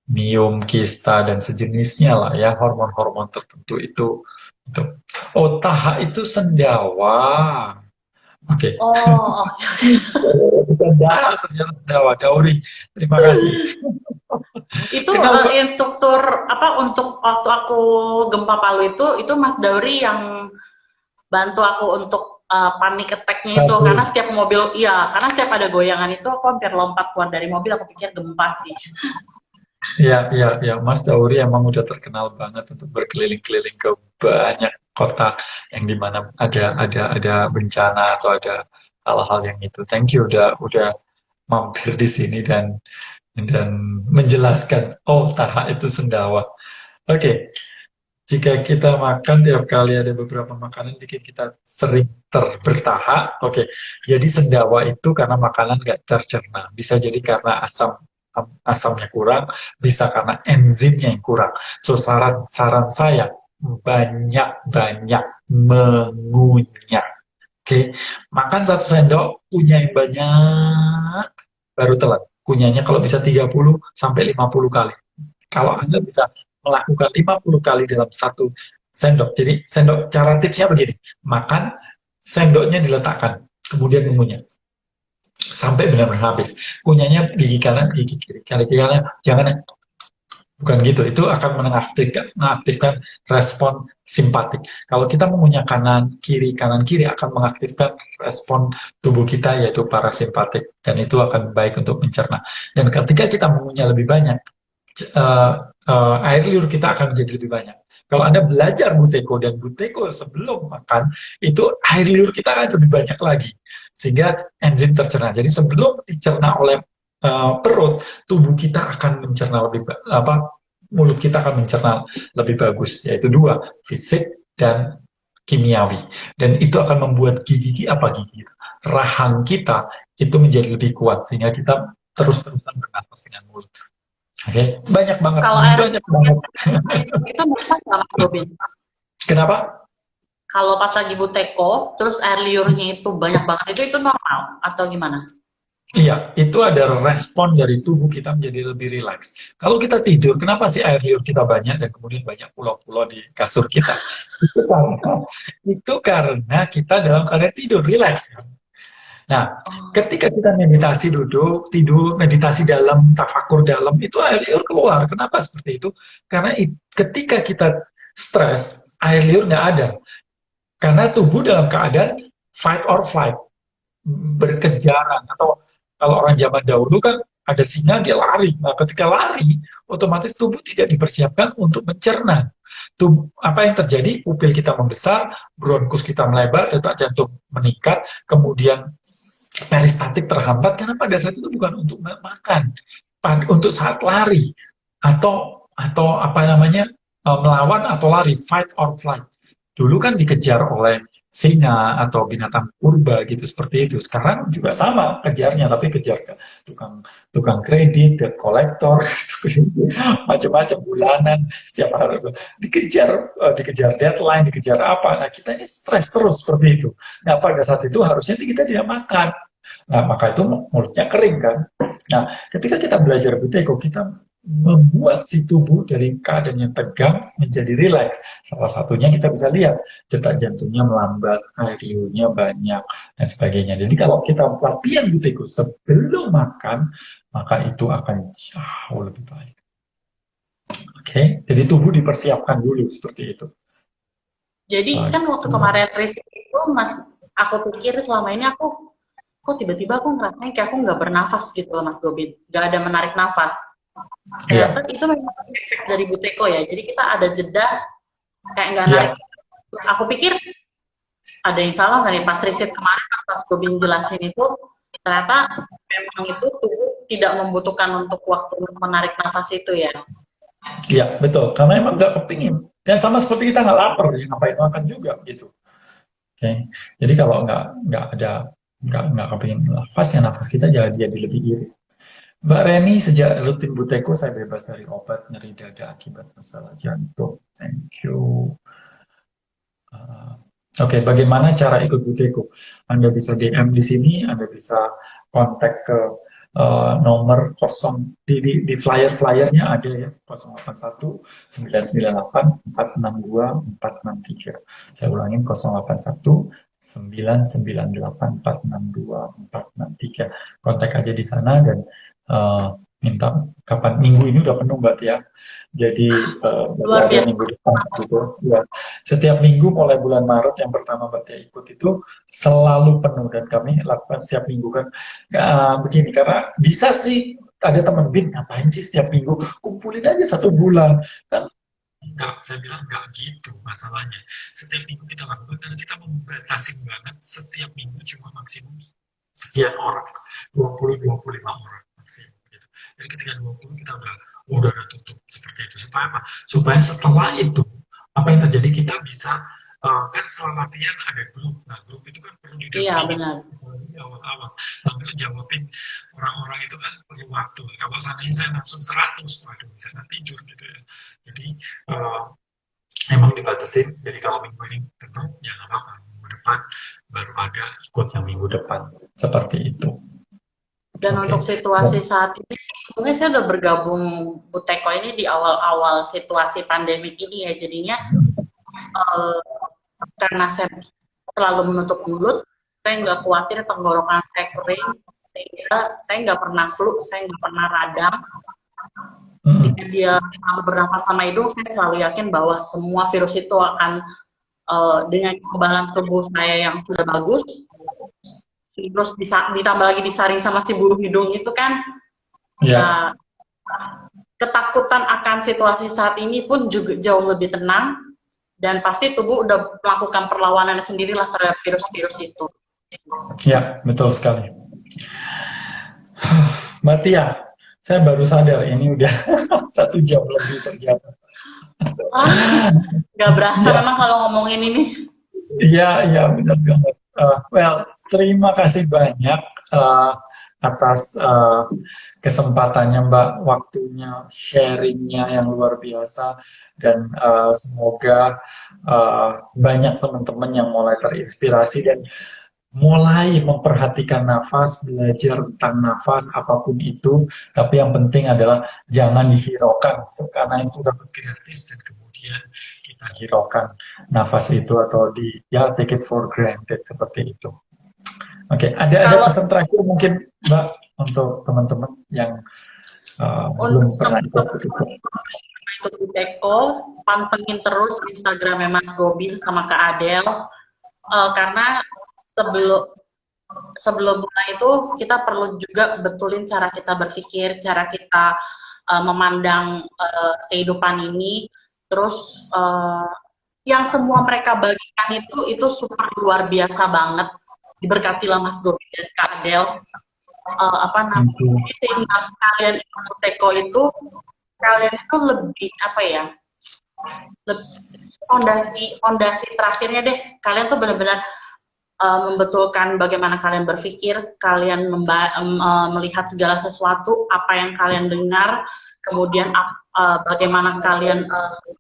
miom, kista dan sejenisnya lah ya hormon-hormon tertentu itu. Oh, taha itu sendawa. Oke, Oh, bukan daha, ternyata sendawa. Dauri, terima kasih. itu Kenapa? instruktur apa untuk waktu aku gempa Palu itu Mas Dauri yang bantu aku untuk panik attack-nya itu karena Bagus. setiap mobil iya karena setiap ada goyangan itu aku hampir lompat keluar dari mobil aku pikir gempa sih. Iya, iya, iya. Mas Dauri emang udah terkenal banget untuk berkeliling-keliling ke banyak kota yang dimana ada bencana atau ada hal-hal yang itu. Thank you udah mampir di sini dan menjelaskan. Oh, taha itu sendawa. Oke, jika kita makan tiap kali ada beberapa makanan bikin kita sering bertahak. Oke, jadi sendawa itu karena makanan nggak tercerna. Bisa jadi karena asamnya kurang, bisa karena enzimnya yang kurang. So saran saran saya banyak-banyak mengunyah. Oke, makan 1 sendok, kunyah yang banyak, baru telan. Kunyahnya kalau bisa 30 sampai 50 kali. Kalau Anda bisa melakukan 50 kali dalam 1 sendok. Jadi cara tipsnya begini, makan, sendoknya diletakkan, kemudian mengunyah sampai benar-benar habis. Kunyahnya gigi kanan, gigi kiri. Kali kanan, jangan bukan gitu. Itu akan mengaktifkan respon simpatik. Kalau kita mengunyah kanan kiri akan mengaktifkan respon tubuh kita yaitu parasimpatik dan itu akan baik untuk mencerna. Dan ketika kita mengunyah lebih banyak, uh, air liur kita akan menjadi lebih banyak. Kalau Anda belajar buteko dan buteko sebelum makan, itu air liur kita akan lebih banyak lagi. Sehingga enzim tercerna. Jadi sebelum dicerna oleh perut, tubuh kita akan mencerna lebih mulut kita akan mencerna lebih bagus. Yaitu 2, fisik dan kimiawi. Dan itu akan membuat gigi rahang kita itu menjadi lebih kuat. Sehingga kita terus-terusan bernafas dengan mulut. Oke, banyak banget, Kalau air banyak banget. itu normal nggak Mas Robin? Kenapa? Kalau pas lagi buteko, terus air liurnya itu banyak banget, itu normal atau gimana? Iya, itu ada respon dari tubuh kita menjadi lebih rileks. Kalau kita tidur, kenapa sih air liur kita banyak dan kemudian banyak pulau-pulau di kasur kita? Itu karena kita dalam keadaan tidur, rileks. Nah, ketika kita meditasi duduk, tidur, meditasi dalam, tafakur dalam, itu air liur keluar. Kenapa seperti itu? Karena ketika kita stres, air liur nggak ada. Karena tubuh dalam keadaan fight or flight, berkejaran. Atau kalau orang zaman dahulu kan ada singa, dia lari. Nah, ketika lari, otomatis tubuh tidak dipersiapkan untuk mencerna. Apa yang terjadi? Pupil kita membesar, bronkus kita melebar, detak jantung meningkat, kemudian peristatik terhambat karena pada saat itu bukan untuk makan, untuk saat lari atau apa namanya melawan atau lari, fight or flight. Dulu kan dikejar oleh singa atau binatang purba gitu seperti itu. Sekarang juga sama kejarnya, tapi kejar ke tukang kredit, ke kolektor, macam-macam bulanan setiap hari dikejar deadline, dikejar apa. Nah kita ini stres terus seperti itu. Nah pada saat itu harusnya kita tidak makan. Nah, maka itu mulutnya kering kan. Nah, ketika kita belajar buteko, kita membuat si tubuh dari keadaan yang tegang menjadi rileks. Salah satunya kita bisa lihat detak jantungnya melambat, air liurnya banyak, dan sebagainya. Jadi kalau kita latihan buteko sebelum makan, maka itu akan jauh lebih baik. Oke, jadi tubuh dipersiapkan dulu seperti itu. Jadi kan waktu kemarin riset itu, Mas, aku pikir selama ini kok tiba-tiba aku ngerasain kayak aku nggak bernafas gitu loh Mas Gobin, nggak ada menarik nafas. Ternyata itu memang efek dari buteko ya, jadi kita ada jeda kayak nggak narik. Aku pikir ada yang salah nggak nih pas riset kemarin pas Mas Gobin jelasin itu, ternyata memang itu tubuh tidak membutuhkan untuk waktu menarik nafas itu ya. Iya, betul. Karena emang nggak kepingin. Dan sama seperti kita nggak lapar, ya ngapain makan juga gitu. Oke. Jadi kalau nggak kepingin nafas, ya nafas kita jadi lebih irit. Mbak Reni, sejak rutin buteko saya bebas dari obat nyeri dada akibat masalah jantung. Thank you. Oke, bagaimana cara ikut buteko? Anda bisa DM di sini, Anda bisa kontak ke nomor 0 di flyer-flyernya ada ya 081 998 462 463. Saya ulangin 081 998 462 463. Kontak aja di sana dan minta kapan minggu ini udah penuh Mbak ya. Jadi ada minggu depan gitu. Ya. Setiap minggu mulai bulan Maret yang pertama Mbak Tia ikut itu selalu penuh dan kami lakukan setiap minggu kan begini karena bisa sih ada teman bin ngapain sih setiap minggu kumpulin aja 1 bulan kan enggak, saya bilang enggak gitu masalahnya. Setiap minggu kita lakukan karena kita membatasi banget setiap minggu cuma maksimum sekian orang, 20-25 orang maksimum gitu. Jadi ketika 20 kita udah tutup seperti itu. Supaya apa? Supaya setelah itu apa yang terjadi kita bisa kan setelah latihan ada grup. Nah grup itu kan perlu didampingi awal-awal. Lalu jawabin orang-orang itu kan perlu waktu. Kalau seandainya saya langsung 100, waduh bisa nggak tidur gitu ya. Jadi emang dibatasin. Jadi kalau minggu ini penuh, ya nggak apa-apa. Minggu depan baru ada ikut yang minggu depan. Seperti itu. Dan untuk Oke. situasi saat ini sih, sebenarnya saya udah bergabung Buteko ini di awal-awal situasi pandemik ini ya, jadinya eh, karena saya selalu menutup mulut, saya nggak khawatir tenggorokan saya kering, sehingga saya nggak pernah flu, saya nggak pernah radang. Ketika Mm-mm. dia selalu bernafas sama hidung, saya selalu yakin bahwa semua virus itu akan dengan kekebalan tubuh saya yang sudah bagus, terus ditambah lagi disaring sama si bulu hidung itu kan, Ya, ya ketakutan akan situasi saat ini pun juga jauh lebih tenang, dan pasti tubuh udah melakukan perlawanan sendirilah terhadap virus-virus itu. ya, betul sekali. Mbak Tia, saya baru sadar ini udah 1 jam lebih ternyata. Ah, nggak berasa Ya, memang kalau ngomongin ini. iya, iya, benar banget. Well, terima kasih banyak uh, atas kesempatannya Mbak, waktunya, sharingnya yang luar biasa, dan semoga banyak teman-teman yang mulai terinspirasi dan mulai memperhatikan nafas, belajar tentang nafas apapun itu, tapi yang penting adalah jangan dihiraukan, karena itu dapat gratis dan kemudian kita hiraukan nafas itu atau ya take it for granted seperti itu. Oke, ada Kalau pesan terakhir mungkin Mbak untuk teman-teman yang untuk belum pernah ikut itu. ikut Buteko, pantengin terus Instagramnya Mas Gobin sama Kak Adel, karena sebelum sebelum mulai itu kita perlu juga betulin cara kita berpikir, cara kita memandang kehidupan ini. Terus yang semua mereka bagikan itu super luar biasa banget. Diberkatilah Mas Gobi dan Kak Adel. Apa namanya? Thank you. Jadi sehingga kalian ikut Teko itu, kalian itu lebih apa ya? Lebih, fondasi terakhirnya deh. Kalian tuh benar-benar membetulkan bagaimana kalian berpikir, kalian melihat segala sesuatu, apa yang kalian dengar, kemudian bagaimana kalian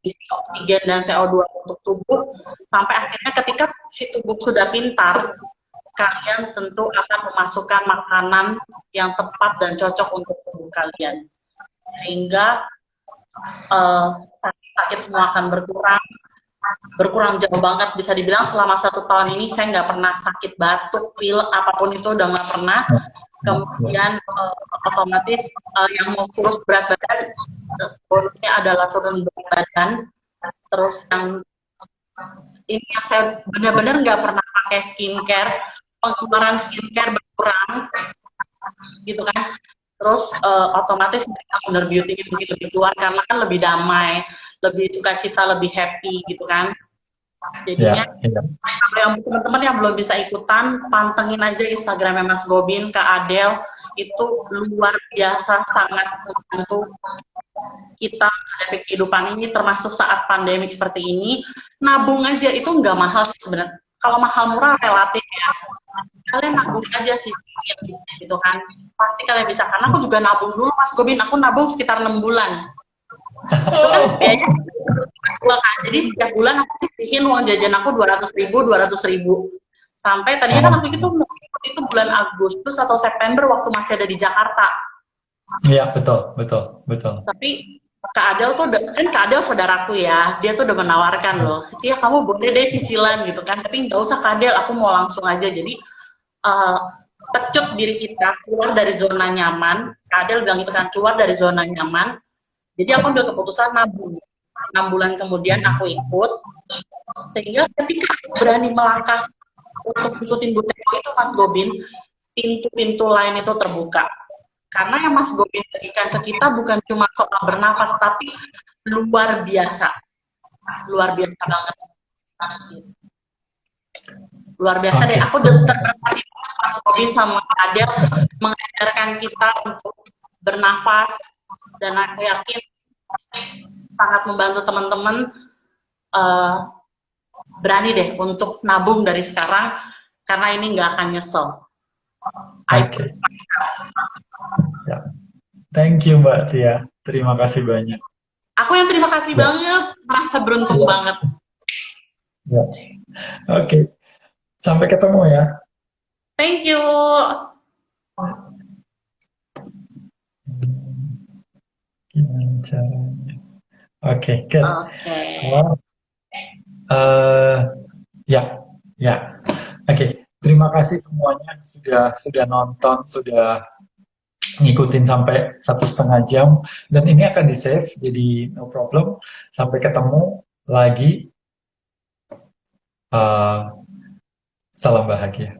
isi oksigen dan CO2 untuk tubuh, sampai akhirnya ketika si tubuh sudah pintar, kalian tentu akan memasukkan makanan yang tepat dan cocok untuk tubuh kalian. Sehingga sakit semua akan berkurang jauh banget. Bisa dibilang selama 1 tahun ini saya nggak pernah sakit batuk, pilek, apapun itu udah nggak pernah. Kemudian otomatis yang mau kurus berat badan bonusnya adalah turun berat badan. Terus yang ini yang saya benar-benar nggak pernah pakai skincare, pengeluaran skincare berkurang gitu kan. Terus otomatis inner beauty-nya mungkin lebih keluar karena kan lebih damai, lebih sukacita, lebih happy gitu kan. Jadinya yang teman-teman yang belum bisa ikutan, pantengin aja Instagramnya Mas Gobin, Kak Adel, itu luar biasa sangat membantu kita menghadapi kehidupan ini, termasuk saat pandemi seperti ini. Nabung aja itu nggak mahal sebenarnya. Kalau mahal murah relatif ya. Kalian nabung aja sih, gitu kan. Pasti kalian bisa. Karena aku juga nabung dulu, Mas Gobin. Aku nabung sekitar 6 bulan. Itu kan biayanya kan. Jadi setiap bulan aku sisihin uang jajan aku 200.000. Sampai tadinya kan aku itu bulan Agustus atau September waktu masih ada di Jakarta. Iya, betul, betul, betul. Tapi Kak Adel tuh, kan Kak Adel saudaraku ya, dia tuh udah menawarkan loh, Tia kamu boleh deh cicilan gitu kan, tapi nggak usah Kak Adel, aku mau langsung aja. Jadi pecut diri kita keluar dari zona nyaman. Kak Adel bilang gitu kan, keluar dari zona nyaman. Jadi aku ambil keputusan nabung. 6 bulan kemudian aku ikut, sehingga ketika aku berani melangkah untuk ikutin Buteko itu Mas Gobin, pintu-pintu lain itu terbuka. Karena yang Mas Gobin berikan ke kita bukan cuma soal bernafas, tapi luar biasa. Luar biasa banget. Luar biasa deh. Aku terberkati Mas Gobin sama Adel mengajarkan kita untuk bernafas, dan aku yakin sangat membantu teman-teman berani deh untuk nabung dari sekarang, karena ini nggak akan nyesel. Oke. Ya. Thank you Mbak Tia. Terima kasih banyak. Aku yang terima kasih Ya, banget, merasa beruntung ya, banget. ya. Oke, sampai ketemu ya. Thank you. Gimana caranya? Oke, good. Oke. Oh, eh, ya, ya. Oke, terima kasih semuanya sudah nonton, sudah ngikutin sampai 1,5 jam, dan ini akan di save, jadi no problem. Sampai ketemu lagi. Eh, salam bahagia.